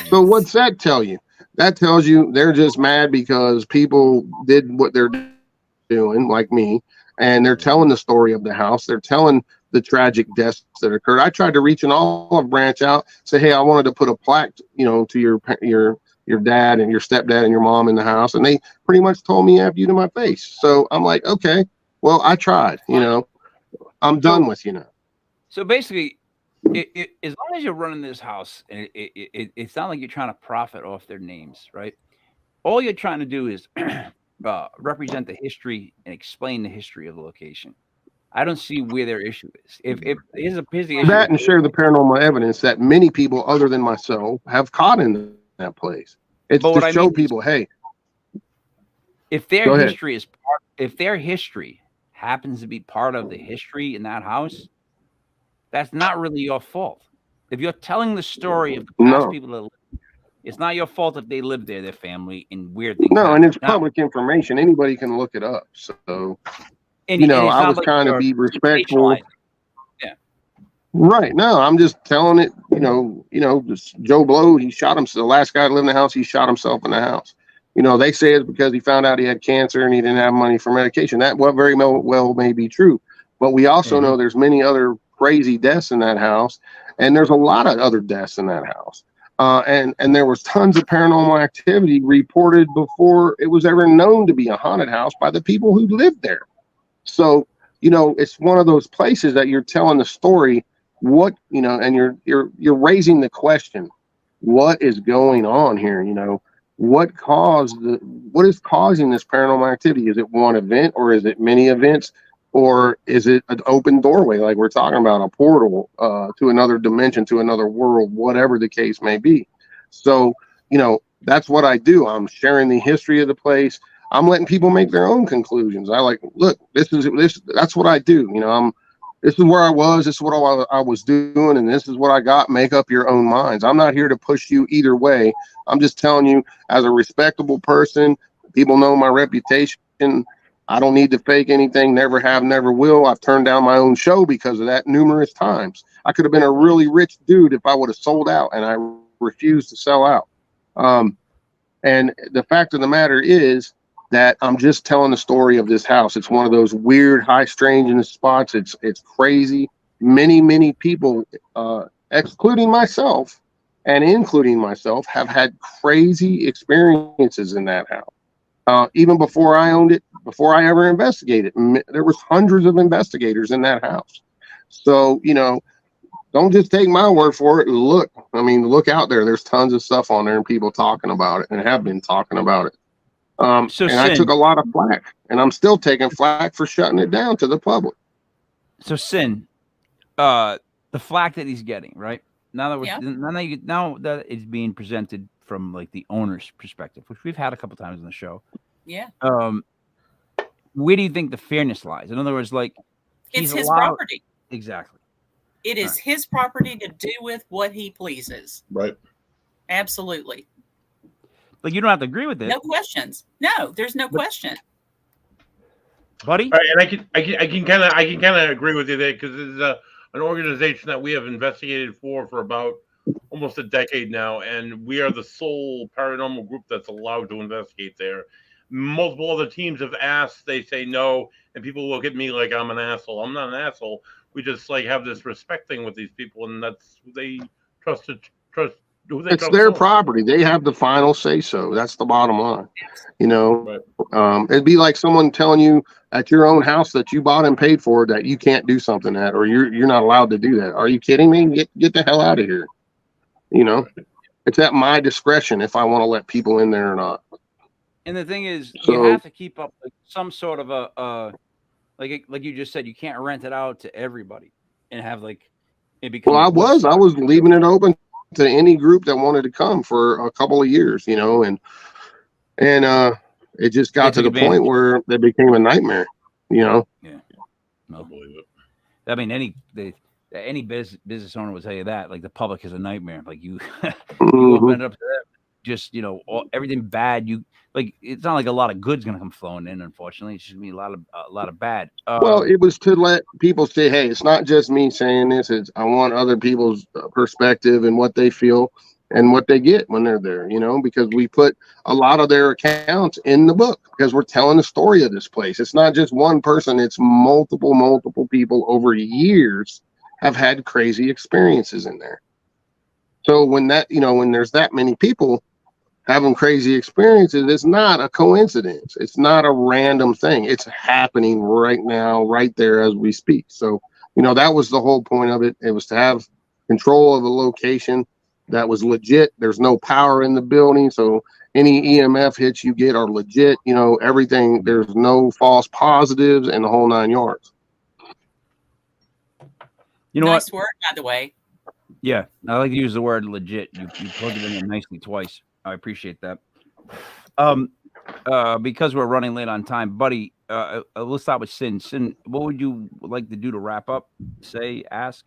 So what's that tell you? That tells you they're just mad because people did what they're doing, like me, and they're telling the story of the house. They're telling the tragic deaths that occurred. I tried to reach an olive branch out, say, hey, I wanted to put a plaque, to your dad and your stepdad and your mom in the house, and they pretty much told me F you to my face. So I'm like, okay, well, I tried, I'm done with you now. So basically, as long as you're running this house, and it's not like you're trying to profit off their names, right? All you're trying to do is represent the history and explain the history of the location. I don't see where their issue is. If here's the issue, that and share the paranormal evidence that many people other than myself have caught in that place. It's to show people, hey, if their history is if their history happens to be part of the history in that house, that's not really your fault. If you're telling the story of the past people that live there, it's not your fault if they live there, their family, and weird things. No, and it's public information. Anybody can look it up. So, I was trying to be respectful. Yeah. Right. No, I'm just telling it, this Joe Blow, he shot himself. The last guy to live in the house, he shot himself in the house. They say it's because he found out he had cancer and he didn't have money for medication. That very well may be true. But we also know there's many other crazy deaths in that house. And there's a lot of other deaths in that house. And there was tons of paranormal activity reported before it was ever known to be a haunted house by the people who lived there. So, it's one of those places that you're telling the story, and you're raising the question, what is going on here? What is causing this paranormal activity? Is it one event, or is it many events, or is it an open doorway like we're talking about, a portal to another dimension, to another world, whatever the case may be? So, that's what I do. I'm sharing the history of the place. I'm letting people make their own conclusions. Look, that's what I do. This is where I was, this is what I was doing, and this is what I got. Make up your own minds. I'm not here to push you either way. I'm just telling you, as a respectable person, people know my reputation. I don't need to fake anything, never have, never will. I've turned down my own show because of that numerous times. I could have been a really rich dude if I would have sold out, and I refused to sell out. And the fact of the matter is that I'm just telling the story of this house. It's one of those weird, high strangeness spots. It's crazy. Many people, excluding myself and including myself, have had crazy experiences in that house. Even before I owned it, before I ever investigated, there was hundreds of investigators in that house. So, don't just take my word for it. Look out there. There's tons of stuff on there and people talking about it and have been talking about it. I took a lot of flack, and I'm still taking flack for shutting it down to the public. So, Sin, the flack that he's getting, right? Now that Yeah. now that it's being presented from like the owner's perspective, which we've had a couple times on the show. Yeah. Where do you think the fairness lies? In other words, like It's he's his allowed property. exactly. It is his property to do with what he pleases. Right. Absolutely. Like you don't have to agree with it. No questions. No, there's no question. Buddy. All right, and I can kind of agree with you there because it's an organization that we have investigated for about almost a decade now, and we are the sole paranormal group that's allowed to investigate there. Multiple other teams have asked, they say no, and people look at me like I'm an asshole. I'm not an asshole. We just like have this respect thing with these people, and that's who they trust. It's their property. They have the final say so. That's the bottom line. You know, Right. It'd be like someone telling you at your own house that you bought and paid for that you can't do something at, or you're not allowed to do that. Are you kidding me? Get the hell out of here. You know, it's at my discretion if I want to let people in there or not. And the thing is, So- you have to keep up like some sort of a like you just said, you can't rent it out to everybody and have like it become. Well, a I was Woodstock. leaving it open to any group that wanted to come for a couple of years, you know, and it just got to They the took advantage. point where it became a nightmare, you know. I believe it. I mean, any business owner would tell you that. Like the public is a nightmare. Like you, you Mhm. open it up to them. Just everything bad. You like it's not like a lot of good's gonna come flowing in. Unfortunately, it's just gonna be a lot of bad. Well, it was to let people say, hey, it's not just me saying this. It's I want other people's perspective and what they feel and what they get when they're there, you know, because we put a lot of their accounts in the book because we're telling the story of this place. It's not just one person. It's multiple people over years have had crazy experiences in there. So when there's that many people having crazy experiences, it's not a coincidence. It's not a random thing. It's happening right now, right there as we speak. So, that was the whole point of it. It was to have control of the location that was legit. There's no power in the building. So any EMF hits you get are legit, everything. There's no false positives and the whole 9 yards. You know Nice what? word, by the way. Yeah, I like to use the word legit. You plugged it in there nicely twice. I appreciate that. Because we're running late on time, Buddy, let's start with Sin. Sin, what would you like to do to wrap up? Say, ask.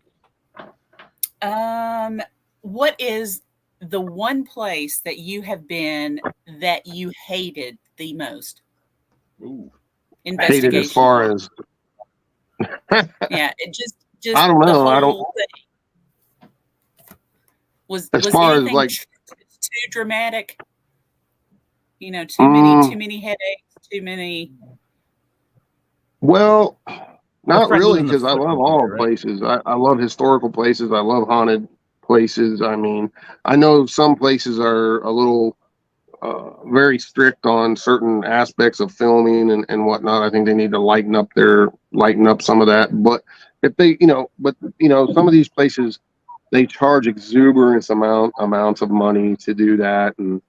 What is the one place that you have been that you hated the most? Ooh. Investigation. Hated as far as yeah, it just I don't know. I don't. Thing. Was As far as anything like too dramatic? Too many headaches, too many. Well, not friend really, lives in the because I love foothills all there, right? places. I love historical places. I love haunted places. I mean, I know some places are a little very strict on certain aspects of filming and whatnot. I think they need to lighten up some of that. But if they, some of these places, they charge exuberant amounts of money to do that. And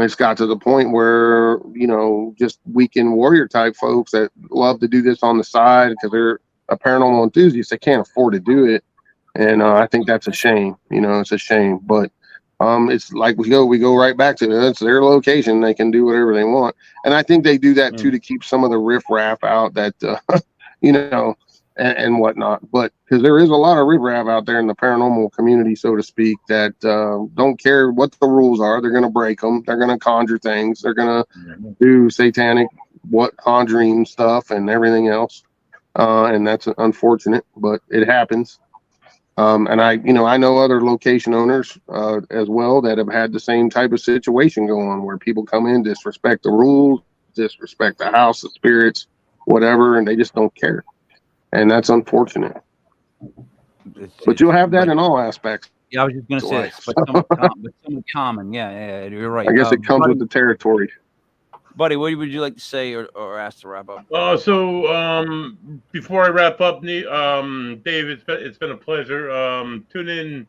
it's got to the point where, just weekend warrior type folks that love to do this on the side because they're a paranormal enthusiast, they can't afford to do it. And I think that's a shame. It's a shame. But it's like we go right back to it. It's their location. They can do whatever they want. And I think they do that too to keep some of the riffraff out that, and whatnot. But because there is a lot of riffraff out there in the paranormal community, so to speak, that don't care what the rules are. They're going to break them. They're going to conjure things. They're going to do satanic conjuring stuff and everything else. And that's unfortunate, but it happens. And I know other location owners as well that have had the same type of situation go on where people come in, disrespect the rules, disrespect the house, the spirits, whatever, and they just don't care. And that's unfortunate. But you'll have that in all aspects. Yeah, I was just going to say life. this, but somewhat common. Yeah, you're right. I guess it comes Buddy, with the territory. Buddy, what would you like to say or ask to wrap up? So before I wrap up, Dave, it's been a pleasure. Tune in.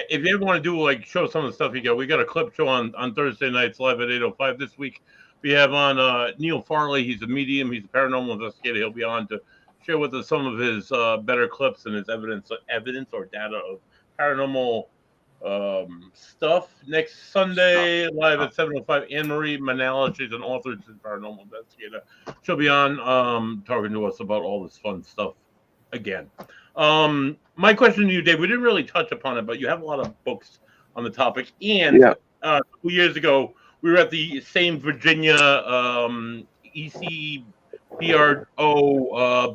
If you ever want to do show some of the stuff you got, we got a clip show on Thursday nights live at 8:05 this week. We have on Neil Farley. He's a medium. He's a paranormal investigator. He'll be on to share with us some of his better clips and his evidence or data of paranormal stuff next Sunday live at 7:05. Anne Marie Manala, she's an author, she's a paranormal investigator. She'll be on talking to us about all this fun stuff again. My question to you, Dave, we didn't really touch upon it, but you have a lot of books on the topic. And Yeah. 2 years ago, we were at the same Virginia ECBRO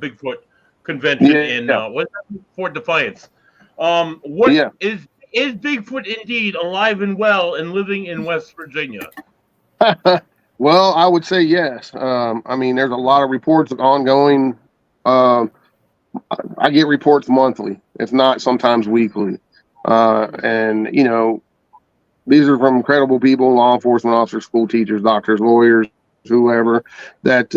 Bigfoot convention in what's that? Fort Defiance. What is Bigfoot indeed alive and well and living in West Virginia? Well, I would say yes. I mean, there's a lot of reports ongoing. I get reports monthly, if not sometimes weekly. And, you know, these are from credible people, law enforcement officers, school teachers, doctors, lawyers, whoever, that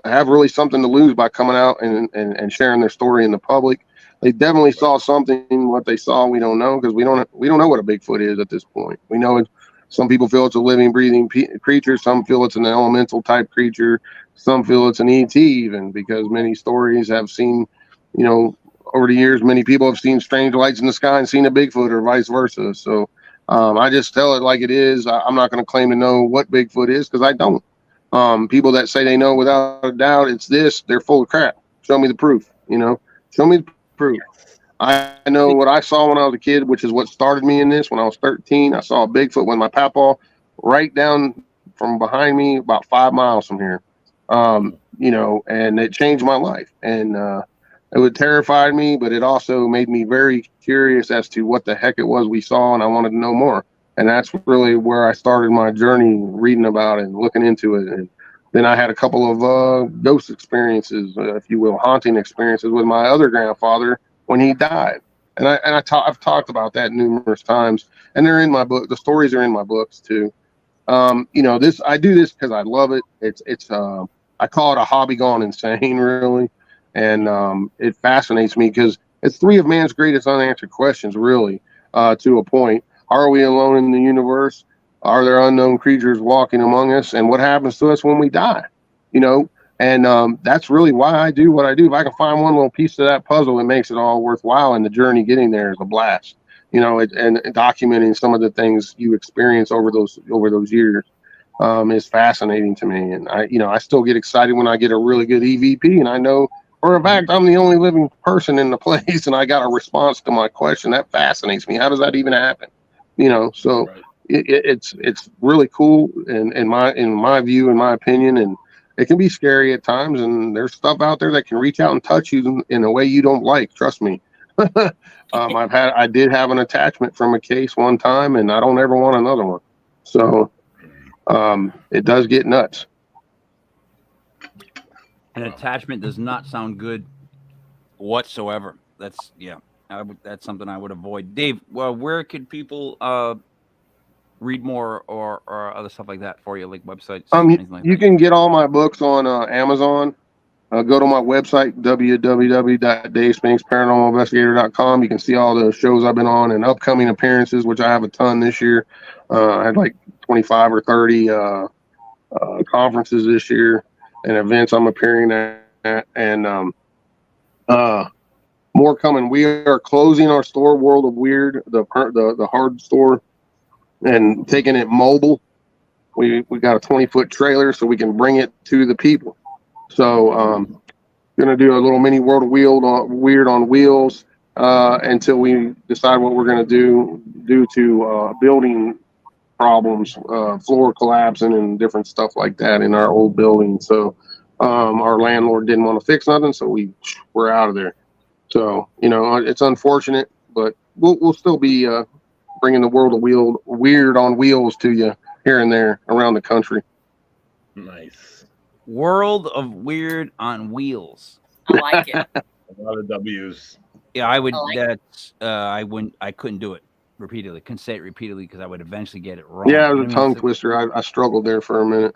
have really something to lose by coming out and sharing their story in the public. They definitely saw something. What they saw, we don't know, because we don't know what a Bigfoot is at this point. We know some people feel it's a living, breathing creature. Some feel it's an elemental type creature. Some feel it's an ET, even, because many stories have seen, you know, over the years, many people have seen strange lights in the sky and seen a Bigfoot, or vice versa. So I just tell it like it is. I'm not going to claim to know what Bigfoot is, because I don't. People that say they know without a doubt it's this, they're full of crap. Show me the proof. You know, show me the proof. I know what I saw when I was a kid, which is what started me in this. When I was 13, I saw a Bigfoot with my papaw right down from behind me, about 5 miles from here. You know, and it changed my life. And it would terrify me, but it also made me very curious as to what the heck it was we saw, and I wanted to know more. And that's really where I started my journey, reading about it and looking into it. And then I had a couple of ghost experiences, if you will, haunting experiences with my other grandfather when he died. And I've talked about that numerous times, and they're in my book. The stories are in my books too. You know, I do this because I love it. It's I call it a hobby gone insane, really. And it fascinates me because it's three of man's greatest unanswered questions, really, to a point. Are we alone in the universe? Are there unknown creatures walking among us? And what happens to us when we die? You know, and that's really why I do what I do. If I can find one little piece of that puzzle, it makes it all worthwhile. And the journey getting there is a blast. You know, and documenting some of the things you experience over those years is fascinating to me. And I still get excited when I get a really good EVP, and I know for a fact I'm the only living person in the place, and I got a response to my question. That fascinates me. How does that even happen? You know, so right. It's really cool in my view, in my opinion, and it can be scary at times. And there's stuff out there that can reach out and touch you in a way you don't like. Trust me. I did have an attachment from a case one time, and I don't ever want another one. So it does get nuts. An attachment does not sound good whatsoever. That's something I would avoid. Dave, well, where could people read more or other stuff like that for you, like websites? You can get all my books on Amazon. Go to my website, www.davespinks.paranormalinvestigator.com. You can see all the shows I've been on and upcoming appearances, which I have a ton this year. I had like 25 or 30 conferences this year and events I'm appearing at, and more coming. We are closing our store, World of Weird, the hard store, and taking it mobile. We got a 20-foot trailer so we can bring it to the people. So gonna do a little mini World of Weird on wheels until we decide what we're gonna do due to building problems, floor collapsing and different stuff like that in our old building. So our landlord didn't want to fix nothing, so we're out of there. So it's unfortunate, but we'll still be bringing the World of Weird on wheels to you here and there around the country. Nice. World of Weird on wheels. I like it. A lot of W's. Yeah, I would. I like I couldn't do it repeatedly. Couldn't say it repeatedly because I would eventually get it wrong. Yeah, it was a tongue twister. I struggled there for a minute.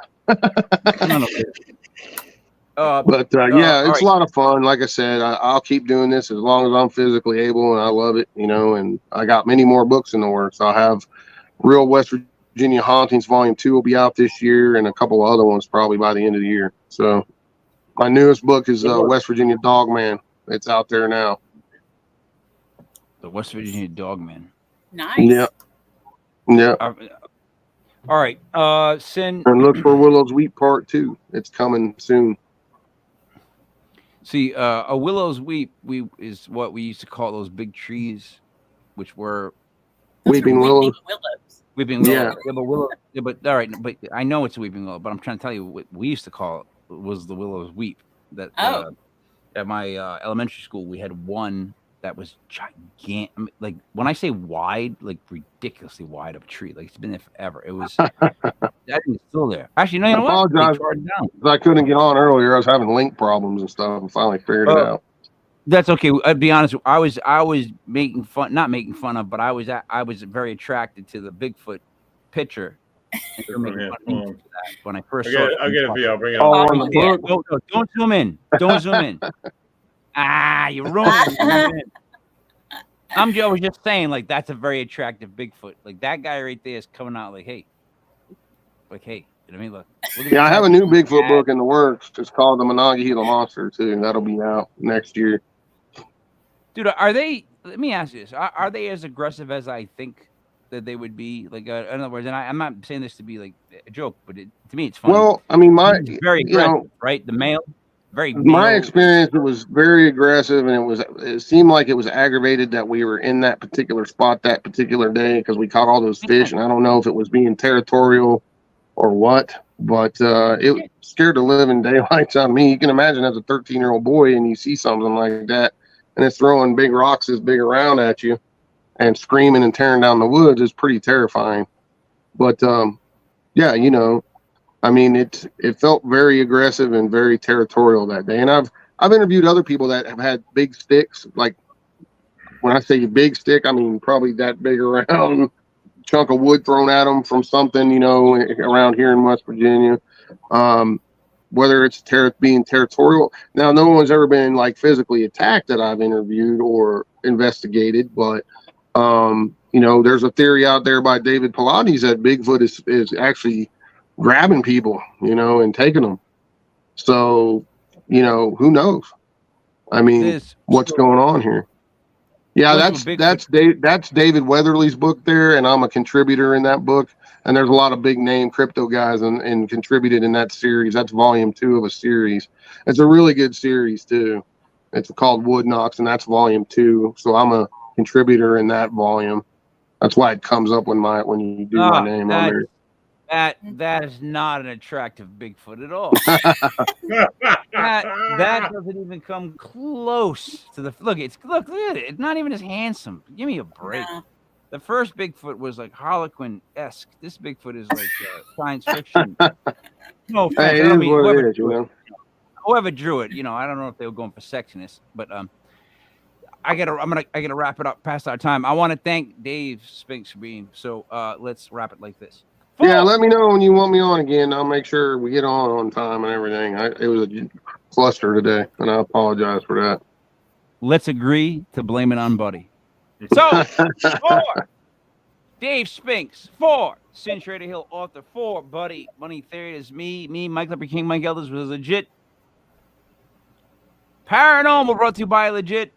But it's a lot of fun. Like I said, I'll keep doing this as long as I'm physically able, and I love it. And I got many more books in the works. I'll have Real West Virginia Hauntings Volume 2 will be out this year, and a couple of other ones probably by the end of the year. So My newest book is West Virginia Dogman. It's out there now. The West Virginia Dogman. Nice. Yeah. Yeah. All right. Sin. And look for Willow's Wheat Part 2. It's coming soon. See, a Willow's Weep is what we used to call those big trees, which were Weeping Willows. Weeping willow. Yeah. Yeah, but willow. Yeah, but all right. But I know it's a weeping willow. But I'm trying to tell you what we used to call it was the Willow's Weep. That at my elementary school we had one that was gigantic. I mean, like when I say wide, like ridiculously wide of a tree. Like it's been there forever. It was. That thing is still there. Actually, no, you know what? I apologize. They tore it down. I couldn't get on earlier. I was having link problems and stuff. And finally figured it out. That's okay. I'll be honest. I was making fun, not making fun of, but I was very attracted to the Bigfoot picture. When I first saw it, I'll get it for you. I'll bring it Oh, up. on the book. No, don't zoom in. Don't zoom in. You ruined it. I was just saying, like that's a very attractive Bigfoot. Like that guy right there is coming out like, hey. You know what I mean? Look Yeah, I have a new Bigfoot book in the works. It's called The Monongahela Monster too, and that'll be out next year. Dude, are they? Let me ask you this: Are they as aggressive as I think that they would be? Like, in other words, and I'm not saying this to be like a joke, but to me, it's funny. Well, I mean, He's very aggressive, right? The male, very. My experience, it was very aggressive, and it seemed like it was aggravated that we were in that particular spot that particular day because we caught all those fish, and I don't know if it was being territorial or what, but it scared the living daylights out of me. You can imagine as a 13-year-old boy, and you see something like that. And it's throwing big rocks this big around at you and screaming and tearing down the woods is pretty terrifying. But yeah, you know, I mean, it felt very aggressive and very territorial that day. And I've interviewed other people that have had big sticks. Like when I say big stick, I mean probably that big around chunk of wood thrown at them from something, you know, around here in West Virginia. Whether it's being territorial. Now, no one's ever been like physically attacked that I've interviewed or investigated, but you know, there's a theory out there by David Pilates that Bigfoot is actually grabbing people, you know, and taking them. So, you know, who knows? I mean, what's going on here? Yeah, that's David Weatherly's book there, and I'm a contributor in that book. And there's a lot of big name crypto guys and contributed in that series. That's volume 2 of a series. It's a really good series too. It's called Wood Knocks, and that's volume 2. So I'm a contributor in that volume. That's why it comes up when you do my name on there. That is not an attractive Bigfoot at all. that doesn't even come close to the look. Look at it. It's not even as handsome. Give me a break. No. The first Bigfoot was like Harlequin-esque. This Bigfoot is like science fiction. No offense. Hey, it is what it is, you know. Whoever drew it, you know, I don't know if they were going for sexiness, but I gotta wrap it up past our time. I want to thank Dave Spinks for being so. Let's wrap it like this. Yeah, let me know when you want me on again. I'll make sure we get on time and everything. It was a cluster today, and I apologize for that. Let's agree to blame it on Buddy. So, 4, Dave Spinks. 4, Sin Shrader Hill, author. 4, Buddy Money Thayer is me, Mike Leper King, Mike Elders was legit. Paranormal brought to you by Legit.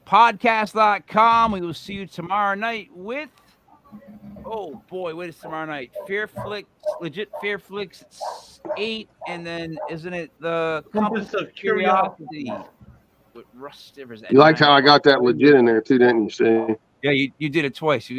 Podcast.com. We will see you tomorrow night with, oh boy, what is tomorrow night? Fear Flicks, Legit Fear Flicks. It's 8, and then isn't it the Compass of Curiosity? With Russ Stivers. You liked how I got that legit in there too, didn't you? See? Yeah, you did it twice.